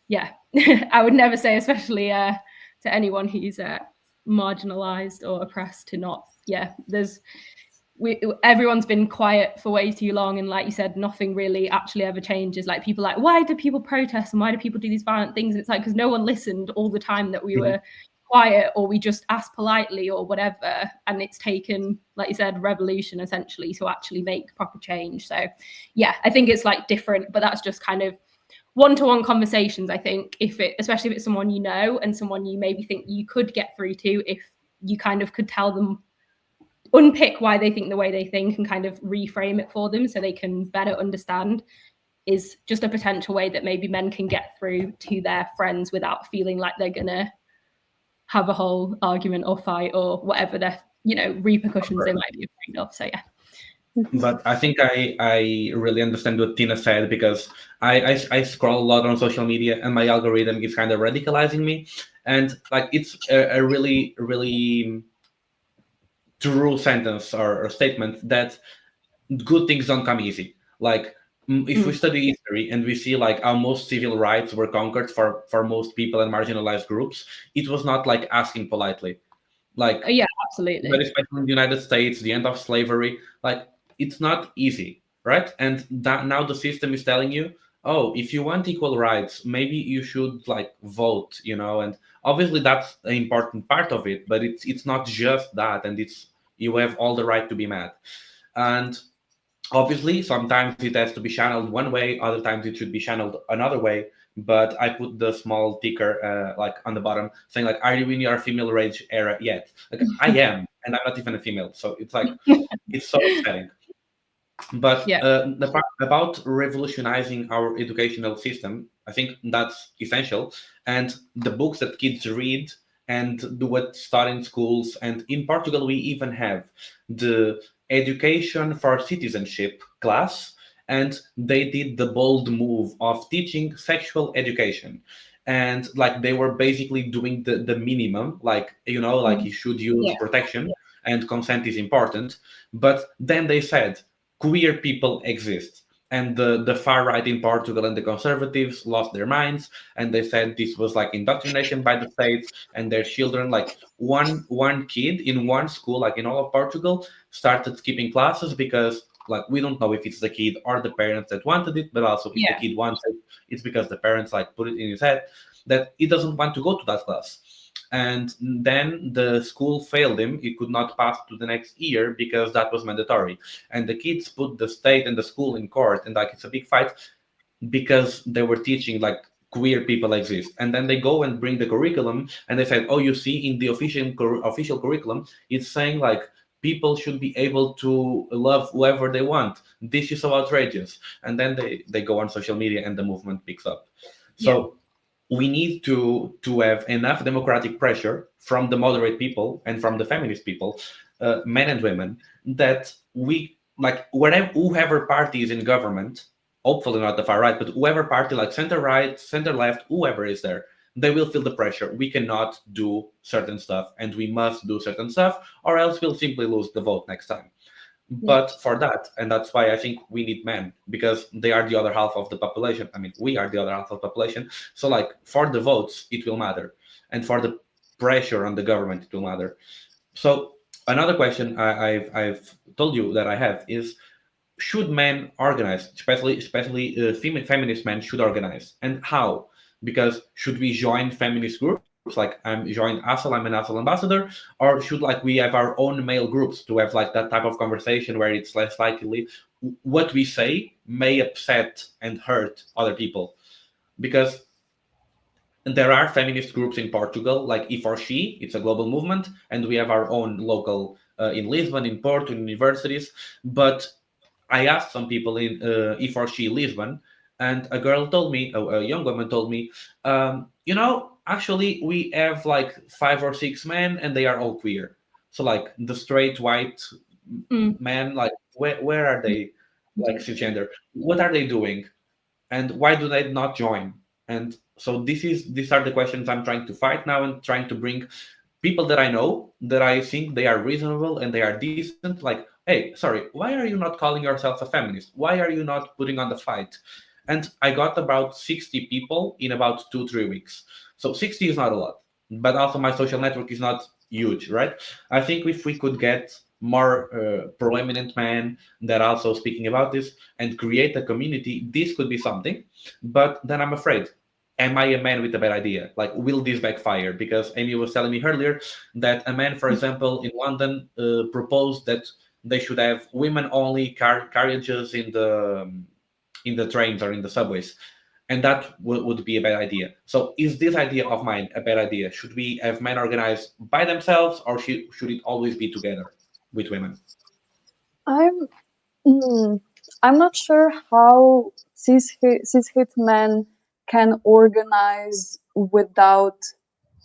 yeah, I would never say, especially to anyone who's marginalized or oppressed, to not, everyone's been quiet for way too long, and like you said, nothing really actually ever changes. Like, people like, why do people protest and why do people do these violent things? And it's like, because no one listened all the time that we were quiet, or we just asked politely or whatever. And it's taken, like you said, revolution essentially to actually make proper change. So yeah, I think it's like different, but that's just kind of one-to-one conversations. I think especially if it's someone you know and someone you maybe think you could get through to, if you kind of could tell them, unpick why they think the way they think and kind of reframe it for them so they can better understand, is just a potential way that maybe men can get through to their friends without feeling like they're gonna have a whole argument or fight or whatever their repercussions they might be afraid of. So yeah. But I think I really understand what Tina said, because I scroll a lot on social media and my algorithm is kind of radicalizing me. And like, it's a really, really true sentence or statement that good things don't come easy. Like, if we study history and we see like how most civil rights were conquered for most people and marginalized groups, it was not like asking politely. Like, Yeah, but absolutely. especially in the United States, the end of slavery, like, it's not easy, right? And that now the system is telling you, oh, if you want equal rights, maybe you should like vote, and obviously that's an important part of it, but it's not just that, and it's, you have all the right to be mad. And obviously sometimes it has to be channeled one way, other times it should be channeled another way. But I put the small ticker like on the bottom saying like, are you in your female rage era yet? Like, I am, and I'm not even a female, so it's like, it's so upsetting. But Yeah. the part about revolutionizing our educational system, I think that's essential. And the books that kids read and do what start in schools, and in Portugal we even have the education for citizenship class, and they did the bold move of teaching sexual education. And like, they were basically doing the minimum, like, like, you should use Yeah. protection and consent is important. But then they said queer people exist. And the far right in Portugal and the conservatives lost their minds, and they said this was like indoctrination by the state, and their children, like, one kid in one school, like in all of Portugal, started skipping classes because like we don't know if it's the kid or the parents that wanted it, but also if the Yeah. kid wants it, it's because the parents like put it in his head that he doesn't want to go to that class. And then the school failed him. He could not pass to the next year because that was mandatory. And the kids put the state and the school in court, and like it's a big fight because they were teaching like queer people exist. And then they go and bring the curriculum, and they said, oh, you see, in the official curriculum, it's saying like people should be able to love whoever they want. This is so outrageous. And then they go on social media and the movement picks up. Yeah. So we need to have enough democratic pressure from the moderate people and from the feminist people, men and women, that we like whatever whoever party is in government, hopefully not the far right, but whoever party like center right, center left, whoever is there, they will feel the pressure. We cannot do certain stuff, and we must do certain stuff, or else we'll simply lose the vote next time. Yeah. But for that, and that's why I think we need men, because they are the other half of the population. I mean, we are the other half of the population. So like for the votes it will matter, and for the pressure on the government it will matter. So another question I've told you that I have is, should men organize, especially feminist men should organize, and how? Because should we join feminist groups like I'm joined HASSL, I'm an HASSL ambassador, or should like we have our own male groups to have like that type of conversation where it's less likely what we say may upset and hurt other people? Because there are feminist groups in Portugal, like E for She, it's a global movement, and we have our own local in Lisbon, in Porto, in universities. But I asked some people in E4She Lisbon, and a girl told me, a young woman told me, actually, we have like 5 or 6 men, and they are all queer. So, like the straight white Mm. men, like where are they, like cisgender? What are they doing, and why do they not join? And so these are the questions I'm trying to fight now, and trying to bring people that I know that I think they are reasonable and they are decent. Like, hey, sorry, why are you not calling yourself a feminist? Why are you not putting on the fight? And I got about 60 people in about 2 3 weeks. So 60 is not a lot, but also my social network is not huge, right? I think if we could get more prominent men that are also speaking about this and create a community, this could be something. But then I'm afraid, am I a man with a bad idea? Like, will this backfire? Because Amy was telling me earlier that a man, for example, in London, proposed that they should have women-only carriages in the trains or in the subways, and that would be a bad idea. So, is this idea of mine a bad idea? Should we have men organized by themselves, or should it always be together with women? I'm mm, I'm not sure how cis men can organize without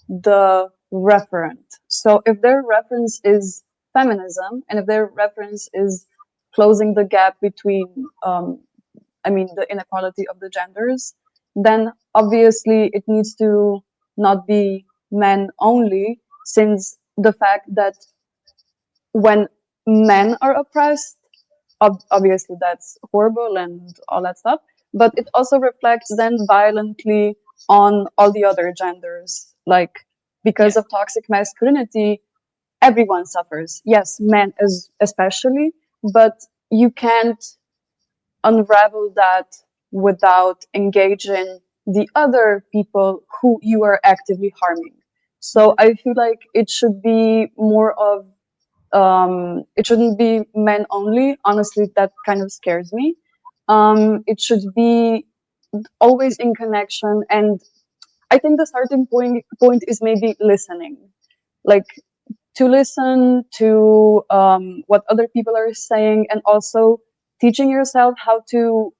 the referent. So if their reference is feminism, and if their reference is closing the gap between, the inequality of the genders, then obviously it needs to not be men only, since the fact that when men are oppressed, obviously that's horrible and all that stuff, but it also reflects then violently on all the other genders. Like, because Yeah. of toxic masculinity, everyone suffers. Yes, men as especially, but you can't unravel that without engaging the other people who you are actively harming. So I feel like it should be more of, it shouldn't be men only. Honestly, that kind of scares me. It should be always in connection, and I think the starting point is maybe listening, like to listen to what other people are saying, and also teaching yourself how to,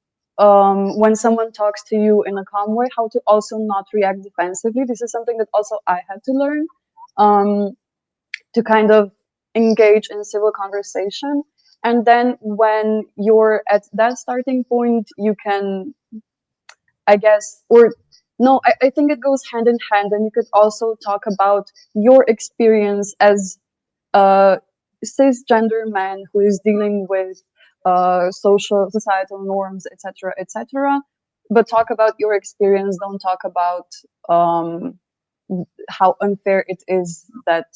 when someone talks to you in a calm way, how to also not react defensively. This is something that also I had to learn, um, to kind of engage in civil conversation. And then when you're at that starting point, you can, I guess, or no, I think it goes hand in hand. And you could also talk about your experience as a cisgender man who is dealing with social, societal norms, etc., etc. But talk about your experience. Don't talk about how unfair it is that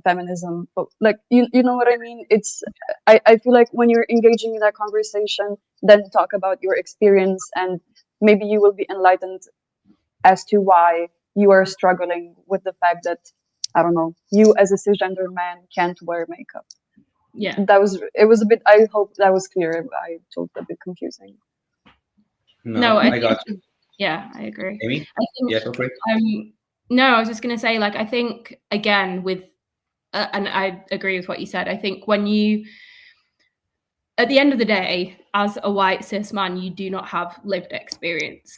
feminism, but like you know what I mean. I feel like when you're engaging in that conversation, then talk about your experience, and maybe you will be enlightened as to why you are struggling with the fact that, I don't know, you as a cisgender man can't wear makeup. Yeah. It was a bit, I hope that was clear. I told it a bit confusing. No, I got you. Yeah, I agree. Amy? I think, Yeah, go for it. no, I was just going to say, like, I think, again, with, and I agree with what you said, I think when you, at the end of the day, as a white cis man, you do not have lived experience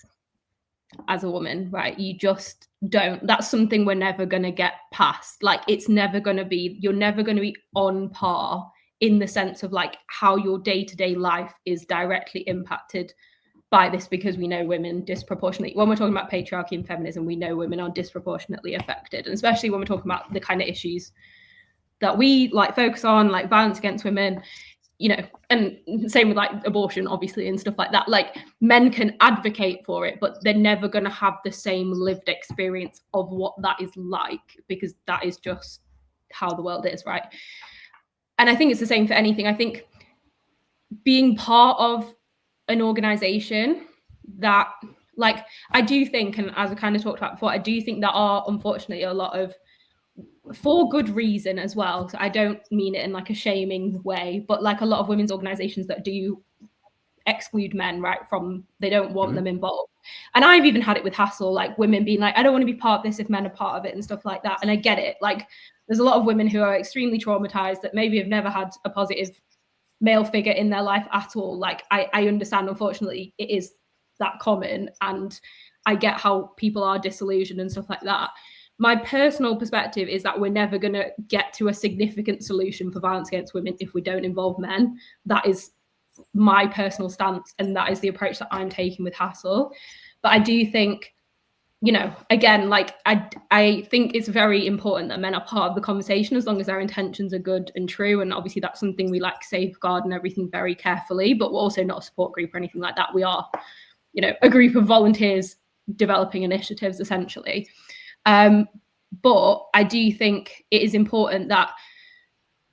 as a woman, right? You just don't. That's something we're never going to get past. Like, it's never going to be, you're never going to be on par in the sense of like how your day-to-day life is directly impacted by this, because we know women disproportionately, when we're talking about patriarchy and feminism, we know women are disproportionately affected, and especially when we're talking about the kind of issues that we like focus on, like violence against women, you know, and same with like abortion, obviously, and stuff like that. Like, men can advocate for it, but they're never going to have the same lived experience of what that is like, because that is just how the world is, right? And I think it's the same for anything. I think being part of an organization that, like, I do think, and as I kind of talked about before, I do think there are unfortunately a lot of, for good reason as well, so I don't mean it in like a shaming way, but like a lot of women's organizations that do exclude men, right, from, they don't want them involved. And I've even had it with HASSL, like women being like, I don't want to be part of this if men are part of it and stuff like that. And I get it. Like, there's a lot of women who are extremely traumatized that maybe have never had a positive male figure in their life at all. Like, I understand, unfortunately, it is that common, and I get how people are disillusioned and stuff like that. My personal perspective is that we're never going to get to a significant solution for violence against women if we don't involve men. That is my personal stance, and that is the approach that I'm taking with HASSL. But I do think, you know, again, like I think it's very important that men are part of the conversation, as long as their intentions are good and true. And obviously that's something we like safeguard and everything very carefully, but we're also not a support group or anything like that. We are, you know, a group of volunteers developing initiatives essentially. But I do think it is important that,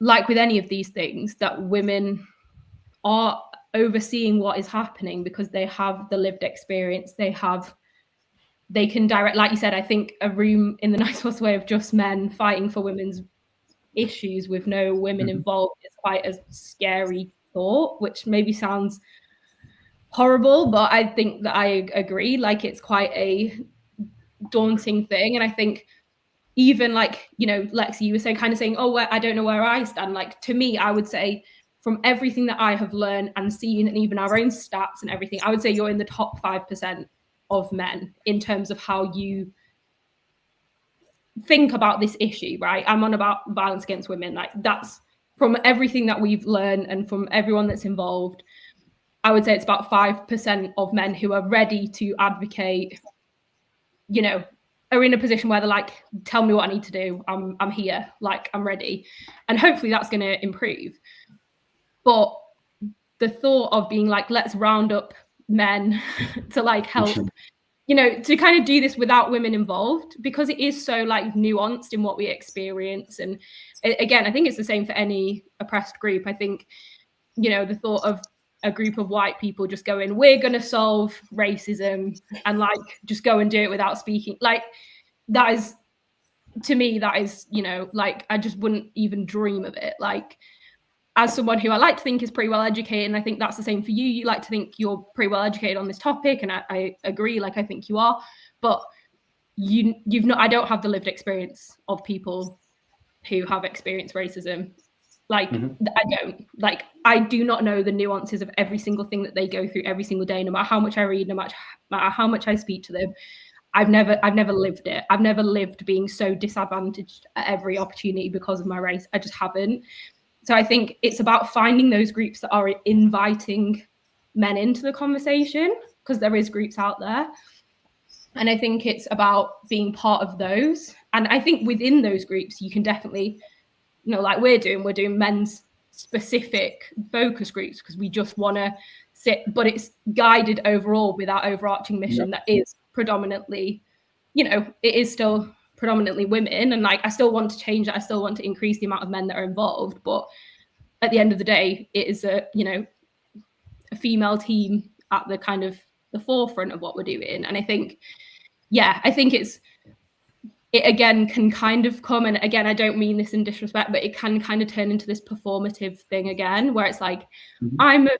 like with any of these things, that women are overseeing what is happening, because they have the lived experience, they can direct, like you said, I think a room in the nicest way of just men fighting for women's issues with no women involved is quite a scary thought, which maybe sounds horrible, but I think that I agree, like it's quite a daunting thing. And I think even like, you know, Lexi, you were saying, kind of saying, oh, I don't know where I stand. Like, to me, I would say, from everything that I have learned and seen, and even our own stats and everything, I would say you're in the top 5% of men in terms of how you think about this issue, right? I'm on about violence against women. Like, that's from everything that we've learned and from everyone that's involved. I would say it's about 5% of men who are ready to advocate, you know, are in a position where they're like, tell me what I need to do. I'm here, like I'm ready. And hopefully that's going to improve. But the thought of being like, let's round up men to like help, you know, to kind of do this without women involved, because it is so like nuanced in what we experience. And again, I think it's the same for any oppressed group. I think, you know, the thought of a group of white people just going, we're going to solve racism and like just go and do it without speaking, like that is, to me, that is, you know, like I just wouldn't even dream of it. Like, as someone who I like to think is pretty well educated, and I think that's the same for you, you like to think you're pretty well educated on this topic, and I agree, like I think you are, but you've not, I don't have the lived experience of people who have experienced racism. Like, I don't, like, I do not know the nuances of every single thing that they go through every single day, no matter how much I read, no matter how much I speak to them. I've never lived it. I've never lived being so disadvantaged at every opportunity because of my race. I just haven't. So I think it's about finding those groups that are inviting men into the conversation, because there is groups out there. And I think it's about being part of those. And I think within those groups, you can definitely, you know, like we're doing men's specific focus groups, because we just want to sit, but it's guided overall with our overarching mission that is predominantly, you know, it is still predominantly women, and like I still want to change that. I still want to increase the amount of men that are involved, but at the end of the day, it is a a female team at the kind of the forefront of what we're doing. And I think it again can kind of come, and again, I don't mean this in disrespect, but it can kind of turn into this performative thing again, where it's like, I'm a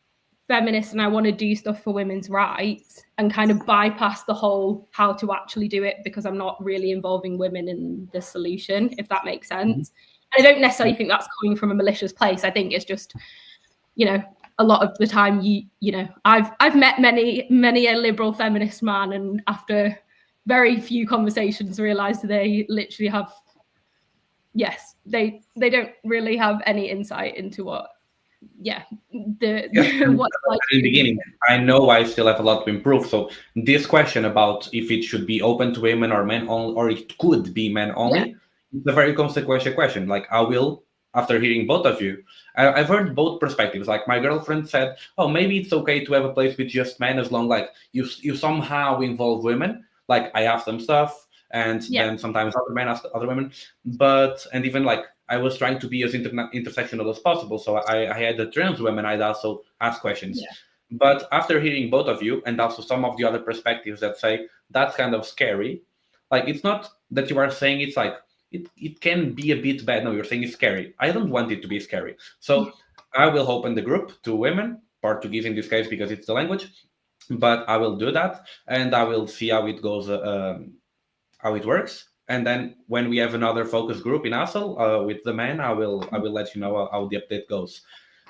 feminist and I want to do stuff for women's rights, and kind of bypass the whole how to actually do it because I'm not really involving women in the solution, if that makes sense. And I don't necessarily think that's coming from a malicious place. I think it's just, a lot of the time I've met many a liberal feminist man, and after very few conversations realized they literally have, they don't really have any insight into what what's like in the beginning. I know I still have a lot to improve. So this question about if it should be open to women or men only, or it could be men only, it's a very consequential question. Like I will, after hearing both of you, I've heard both perspectives. Like my girlfriend said, oh, maybe it's okay to have a place with just men as long like you somehow involve women. Like I ask them stuff, and then sometimes other men ask other women. And even like I was trying to be as intersectional as possible. So I had the trans women I'd also ask questions. But after hearing both of you, and also some of the other perspectives that say that's kind of scary, like it's not that you are saying it's like it can be a bit bad. No, you're saying it's scary. I don't want it to be scary. So I will open the group to women, Portuguese in this case because it's the language, but I will do that, and I will see how it goes, how it works. And then when we have another focus group in HASSL with the men, I will let you know how the update goes.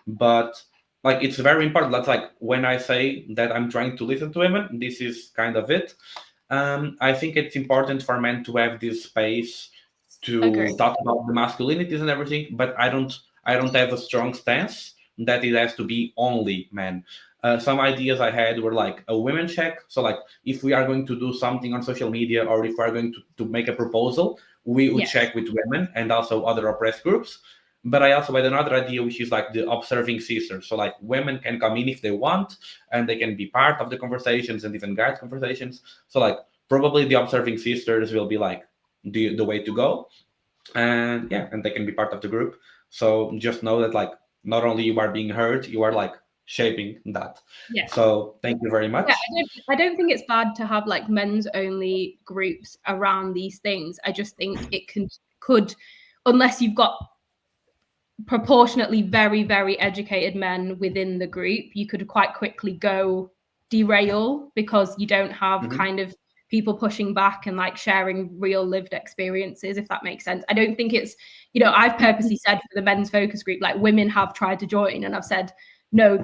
But like it's very important. That's like when I say that I'm trying to listen to women, this is kind of it. I think it's important for men to have this space to talk about the masculinities and everything, but I don't have a strong stance that it has to be only men. Some ideas I had were like a women check. So like if we are going to do something on social media, or if we are going to make a proposal, we would check with women and also other oppressed groups. But I also had another idea, which is like the observing sisters. So like women can come in if they want, and they can be part of the conversations and even guide conversations. So like probably the observing sisters will be like the way to go. And and they can be part of the group. So just know that like not only you are being heard, you are like shaping that. So thank you very much. I don't think it's bad to have like men's only groups around these things. I just think it could, unless you've got proportionately very, very educated men within the group, you could quite quickly go derail because you don't have kind of people pushing back and like sharing real lived experiences, if that makes sense. I don't think it's, I've purposely said for the men's focus group, like women have tried to join, and I've said, no,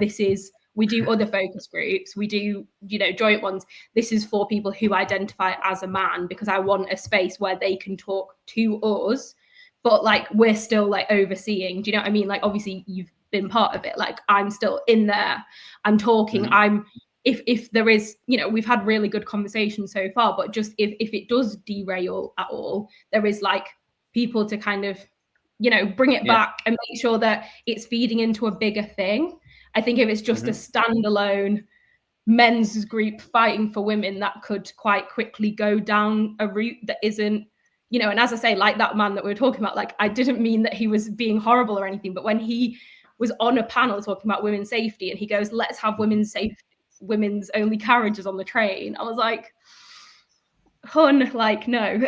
we do other focus groups, we do, joint ones. This is for people who identify as a man, because I want a space where they can talk to us, but like we're still like overseeing. Do you know what I mean? Like obviously you've been part of it. Like I'm still in there. I'm talking. If there is, we've had really good conversations so far, but just if it does derail at all, there is like people to kind of, bring it back and make sure that it's feeding into a bigger thing. I think if it's just a standalone men's group fighting for women, that could quite quickly go down a route that isn't, and as I say, like that man that we were talking about, like I didn't mean that he was being horrible or anything, but when he was on a panel talking about women's safety and he goes, let's have women's only carriages on the train, I was like, hun, like no.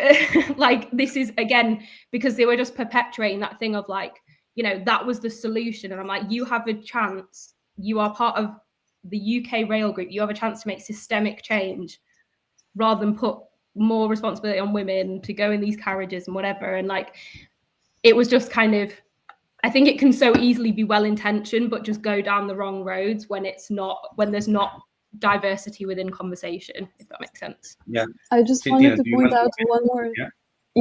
Like this is again because they were just perpetuating that thing of like, that was the solution. And I'm like, you have a chance, you are part of the UK rail group, you have a chance to make systemic change rather than put more responsibility on women to go in these carriages and whatever. And like it was just kind of, I think it can so easily be well intentioned but just go down the wrong roads when there's not diversity within conversation, if that makes sense. I just wanted to point out one more.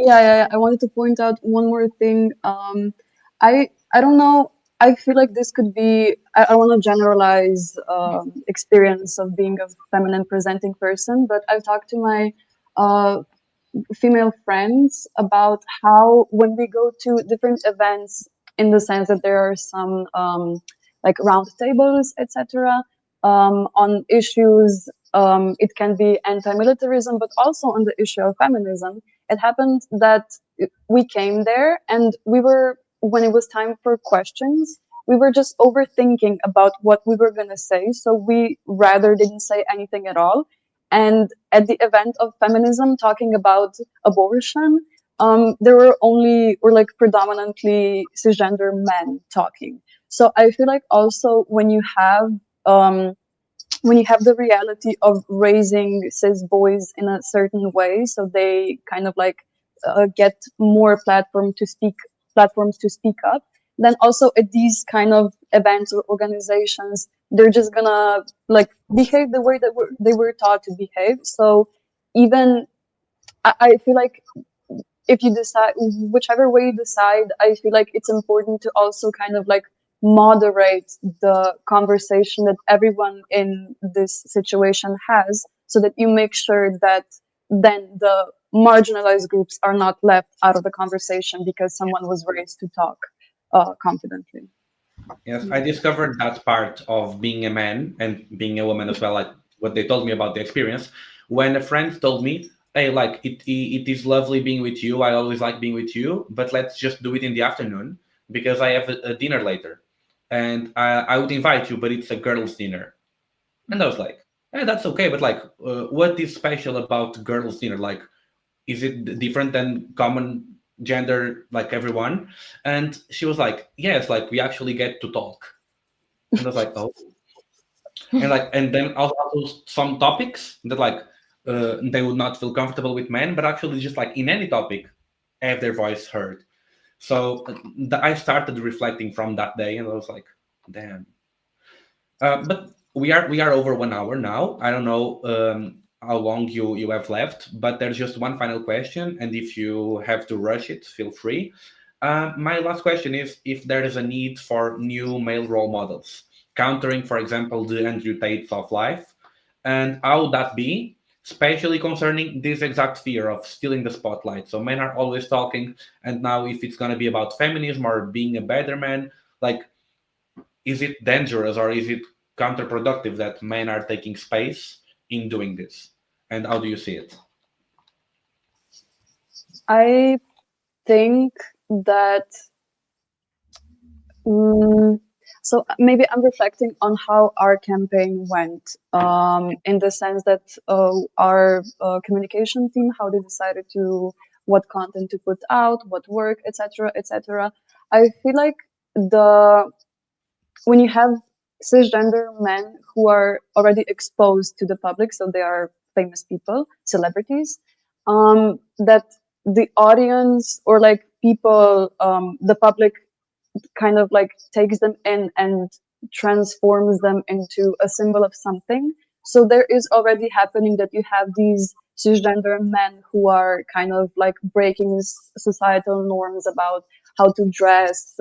I wanted to point out one more thing. I don't know. I feel like this could be. I want to generalize experience of being a feminine presenting person, but I've talked to my female friends about how when we go to different events, in the sense that there are some like round tables, etc. On issues. It can be anti-militarism, but also on the issue of feminism. It happened that we came there and when it was time for questions, we were just overthinking about what we were going to say. So we rather didn't say anything at all. And at the event of feminism, talking about abortion, there were only, or like predominantly cisgender men talking. So I feel like also um, when you have the reality of raising cis boys in a certain way, so they kind of like get more platforms to speak up, then also at these kind of events or organizations, they're just gonna like behave the way that they were taught to behave. So even I feel like if you decide whichever way you decide, I feel like it's important to also kind of like moderate the conversation that everyone in this situation has, so that you make sure that then the marginalized groups are not left out of the conversation because someone was raised to talk confidently. Yes, I discovered that part of being a man and being a woman as well, like what they told me about the experience. When a friend told me, "Hey, like it is lovely being with you. I always like being with you, but let's just do it in the afternoon because I have a dinner later, and I would invite you, but it's a girls' dinner." And I was like, "Yeah, that's okay, but like, what is special about girls' dinner? Like, is it different than common gender like everyone?" And she was like, "Yes, like we actually get to talk." And I was like, "Oh." And like, and then also some topics that like they would not feel comfortable with men, but actually just like in any topic have their voice heard. So I started reflecting from that day, and I was like, damn. But we are over 1 hour now. I don't know how long you have left, but there's just one final question, and if you have to rush it, feel free. My last question is if there is a need for new male role models, countering, for example, the Andrew Tates of life, and how would that be, especially concerning this exact fear of stealing the spotlight. So men are always talking, and now if it's gonna be about feminism or being a better man, like is it dangerous or is it counterproductive that men are taking space in doing this? And how do you see it? I think that Mm, so maybe I'm reflecting on how our campaign went, in the sense that our communication team, how they decided to what content to put out, what work, etc., etc. I feel like the when you have cisgender men who are already exposed to the public, so they are famous people, celebrities, that the audience or like people, the public kind of like takes them in and transforms them into a symbol of something. So there is already happening that you have these cisgender men who are kind of like breaking societal norms about how to dress,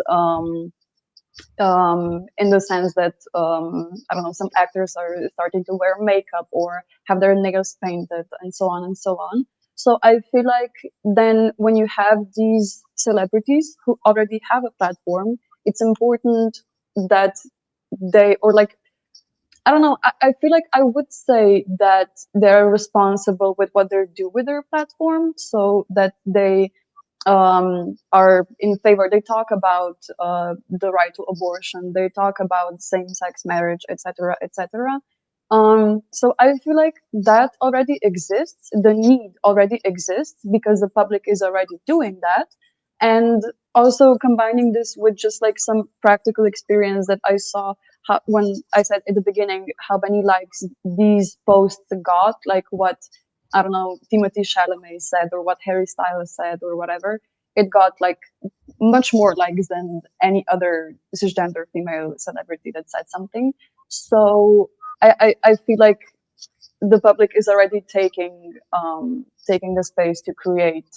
in the sense that I don't know, some actors are starting to wear makeup or have their nails painted, and so on and so on. So I feel like then when you have these celebrities who already have a platform, it's important that they, or like, I don't know, I feel like I would say that they're responsible with what they do with their platform, so that they are in favor. They talk about the right to abortion. They talk about same-sex marriage, etc., etc. So I feel like that already exists. The need already exists because the public is already doing that, and also combining this with just like some practical experience that I saw when I said at the beginning how many likes these posts got, like what I don't know, Timothy Chalamet said or what Harry Styles said or whatever, it got like much more likes than any other cisgender female celebrity that said something. So I feel like the public is already taking the space to create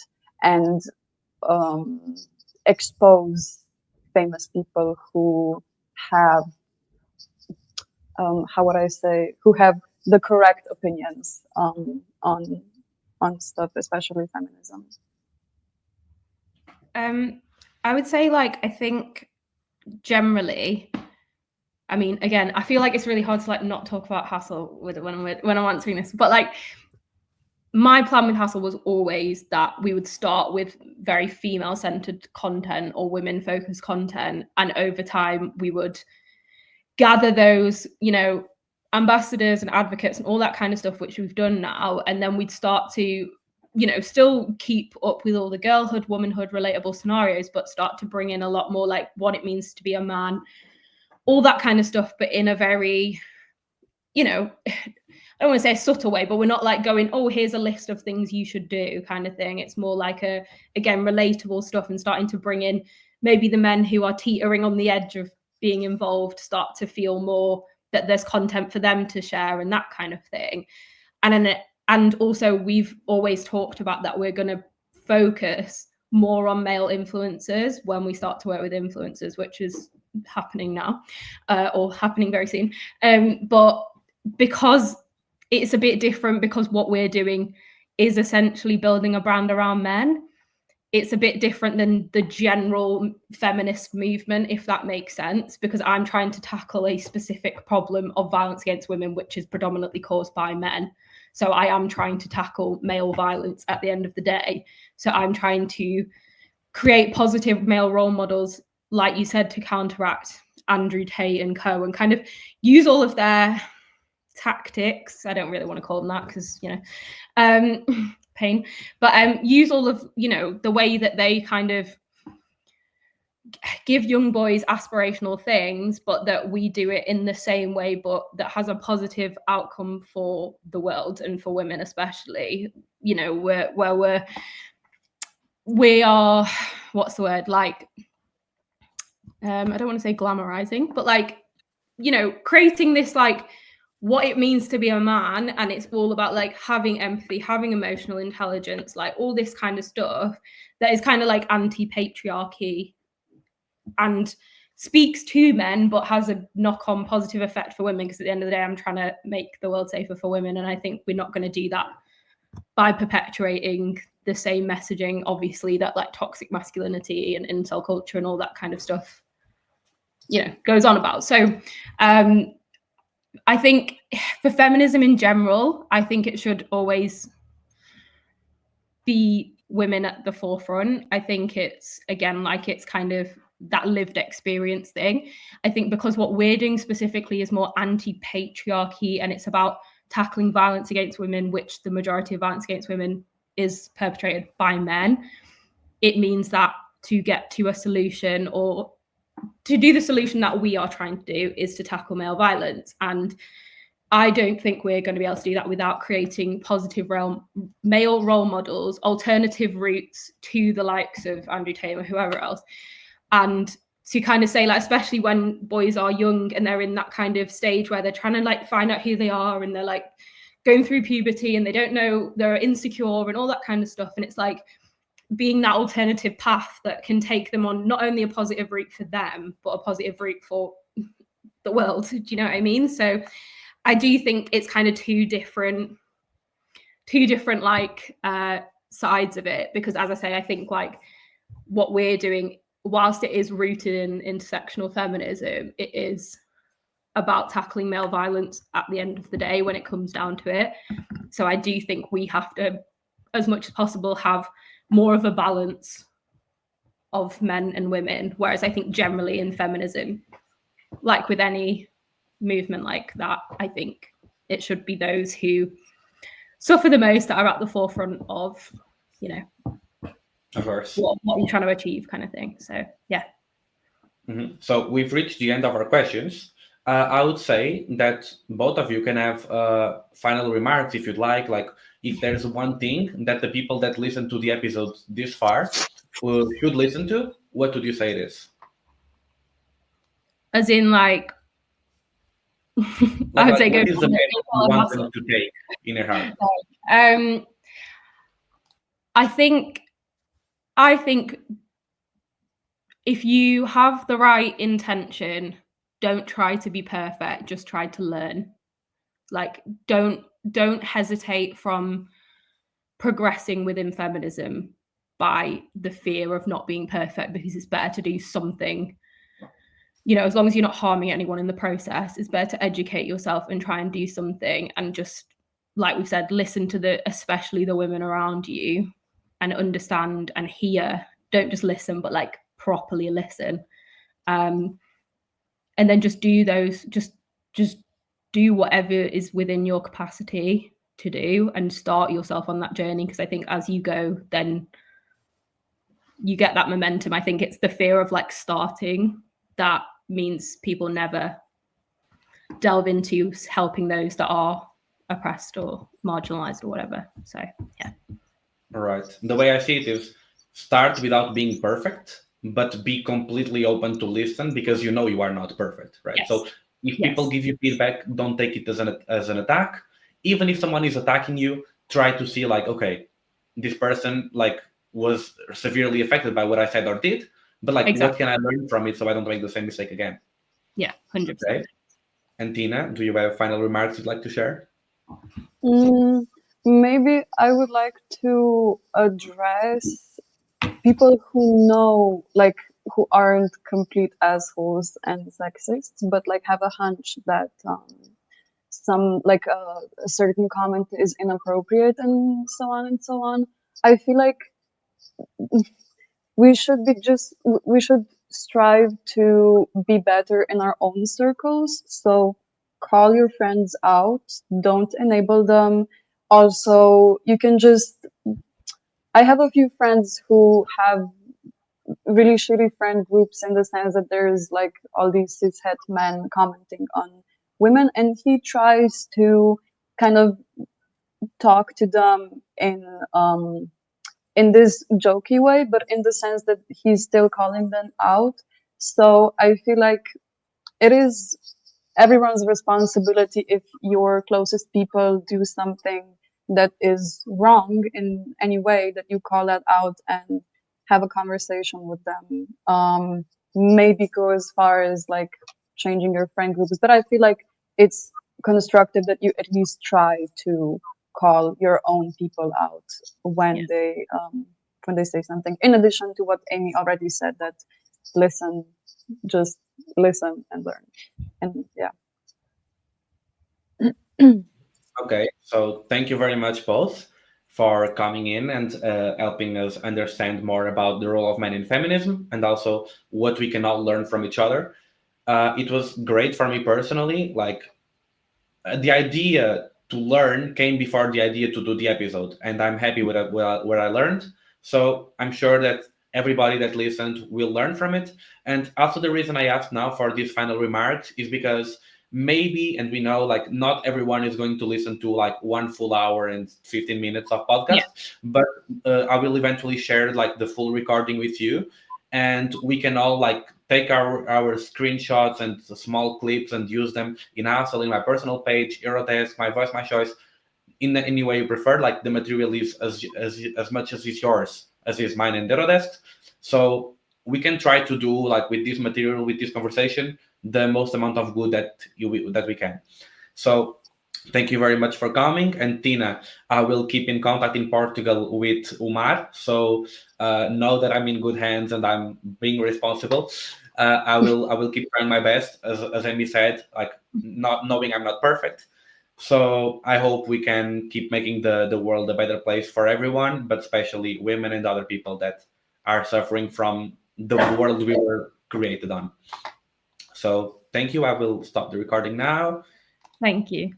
and um, expose famous people who have how would I say, who have the correct opinions on stuff, especially feminism. I would say, like, I think generally, I mean, again, I feel like it's really hard to like not talk about HASSL with it when I'm answering this, but like my plan with HASSL was always that we would start with very female-centered content or women-focused content, and over time we would gather those, you know, ambassadors and advocates and all that kind of stuff, which we've done now, and then we'd start to, you know, still keep up with all the girlhood, womanhood, relatable scenarios, but start to bring in a lot more like what it means to be a man, all that kind of stuff, but in a very, you know, I don't want to say a subtle way, but we're not like going, oh, here's a list of things you should do kind of thing. It's more like again, relatable stuff, and starting to bring in maybe the men who are teetering on the edge of being involved start to feel more that there's content for them to share and that kind of thing. And also we've always talked about that we're going to focus more on male influencers when we start to work with influencers, which is happening now, or happening very soon. But because it's a bit different, because what we're doing is essentially building a brand around men, it's a bit different than the general feminist movement, if that makes sense, because I'm trying to tackle a specific problem of violence against women, which is predominantly caused by men. So I am trying to tackle male violence at the end of the day. So I'm trying to create positive male role models, like you said, to counteract Andrew Tate and co, and kind of use all of their tactics. I don't really want to call them that because, you know, pain, but use all of, you know, the way that they kind of give young boys aspirational things, but that we do it in the same way, but that has a positive outcome for the world and for women especially, you know, where we are, what's the word, like, I don't want to say glamorizing, but like, you know, creating this like what it means to be a man, and it's all about like having empathy, having emotional intelligence, like all this kind of stuff that is kind of like anti-patriarchy and speaks to men but has a knock-on positive effect for women, because at the end of the day I'm trying to make the world safer for women, and I think we're not going to do that by perpetuating the same messaging, obviously, that like toxic masculinity and incel culture and all that kind of stuff, you know, goes on about. So I think for feminism in general, I think it should always be women at the forefront. I think it's, again, like it's kind of that lived experience thing. I think because what we're doing specifically is more anti-patriarchy, and it's about tackling violence against women, which the majority of violence against women is perpetrated by men. It means that to get to a solution, or to do the solution that we are trying to do, is to tackle male violence. And I don't think we're going to be able to do that without creating positive male role models, alternative routes to the likes of Andrew Tate or whoever else. And to kind of say, like, especially when boys are young and they're in that kind of stage where they're trying to like find out who they are, and they're like going through puberty and they don't know, they're insecure and all that kind of stuff. And it's like being that alternative path that can take them on not only a positive route for them, but a positive route for the world. Do you know what I mean? So I do think it's kind of two different like sides of it, because as I say, I think like what we're doing, whilst it is rooted in intersectional feminism, it is about tackling male violence at the end of the day when it comes down to it. So I do think we have to, as much as possible, have more of a balance of men and women, whereas I think generally in feminism, like with any movement like that, I think it should be those who suffer the most that are at the forefront of, you know, of course, what you're trying to achieve, kind of thing. So yeah. Mm-hmm. So we've reached the end of our questions. I would say that both of you can have final remarks if you'd like. Like, if there's one thing that the people that listen to the episode this far should listen to, what would you say it is? As in, like, I would say go. What is the message you want them to take in their heart? I think if you have the right intention, don't try to be perfect, just try to learn. Like, don't hesitate from progressing within feminism by the fear of not being perfect, because it's better to do something, you know, as long as you're not harming anyone in the process. It's better to educate yourself and try and do something and just like we've said, listen to especially the women around you and understand and hear. Don't just listen, but like properly listen. And then just do just do whatever is within your capacity to do and start yourself on that journey. Because I think as you go, then you get that momentum. I think it's the fear of like starting that means people never delve into helping those that are oppressed or marginalized or whatever. So yeah. All right. The way I see it is start without being perfect, but be completely open to listen because you know you are not perfect, right? Yes. So if people give you feedback, don't take it as an attack. Even if someone is attacking you, try to see like, okay, this person like was severely affected by what I said or did, but like what can I learn from it so I don't make the same mistake again? Yeah, 100%. Okay. And Tina, do you have final remarks you'd like to share? Maybe I would like to address people who know, like, who aren't complete assholes and sexists, but like have a hunch that some like a certain comment is inappropriate and so on and so on. I feel like we should strive to be better in our own circles. So call your friends out, don't enable them. Also, you can just I have a few friends who have really shitty friend groups in the sense that there's like all these cishet men commenting on women, and he tries to kind of talk to them in this jokey way, but in the sense that he's still calling them out. So I feel like it is everyone's responsibility if your closest people do something that is wrong in any way, that you call that out and have a conversation with them. Maybe go as far as like changing your friend groups, but I feel like it's constructive that you at least try to call your own people out when they say something. In addition to what Amy already said, that listen, just listen and learn. And yeah. Okay, so thank you very much both for coming in and helping us understand more about the role of men in feminism and also what we can all learn from each other. It was great for me personally. Like the idea to learn came before the idea to do the episode, and I'm happy with what I learned. So I'm sure that everybody that listened will learn from it. And also, the reason I asked now for these final remarks is because maybe, and we know, like not everyone is going to listen to like 1 full hour and 15 minutes of podcast, but I will eventually share like the full recording with you, and we can all like take our screenshots and small clips and use them in HASSL, in my personal page, Eurodesk, my voice, my choice, in any way you prefer. Like the material is as much as is yours as is mine and Eurodesk. So we can try to do like with this material, with this conversation, the most amount of good that we can. So thank you very much for coming. And Tina, I will keep in contact in Portugal with Umar. So know that I'm in good hands and I'm being responsible. I will keep trying my best, as Amy said, like not knowing I'm not perfect. So I hope we can keep making the world a better place for everyone, but especially women and other people that are suffering from the world we were created on. So thank you. I will stop the recording now. Thank you.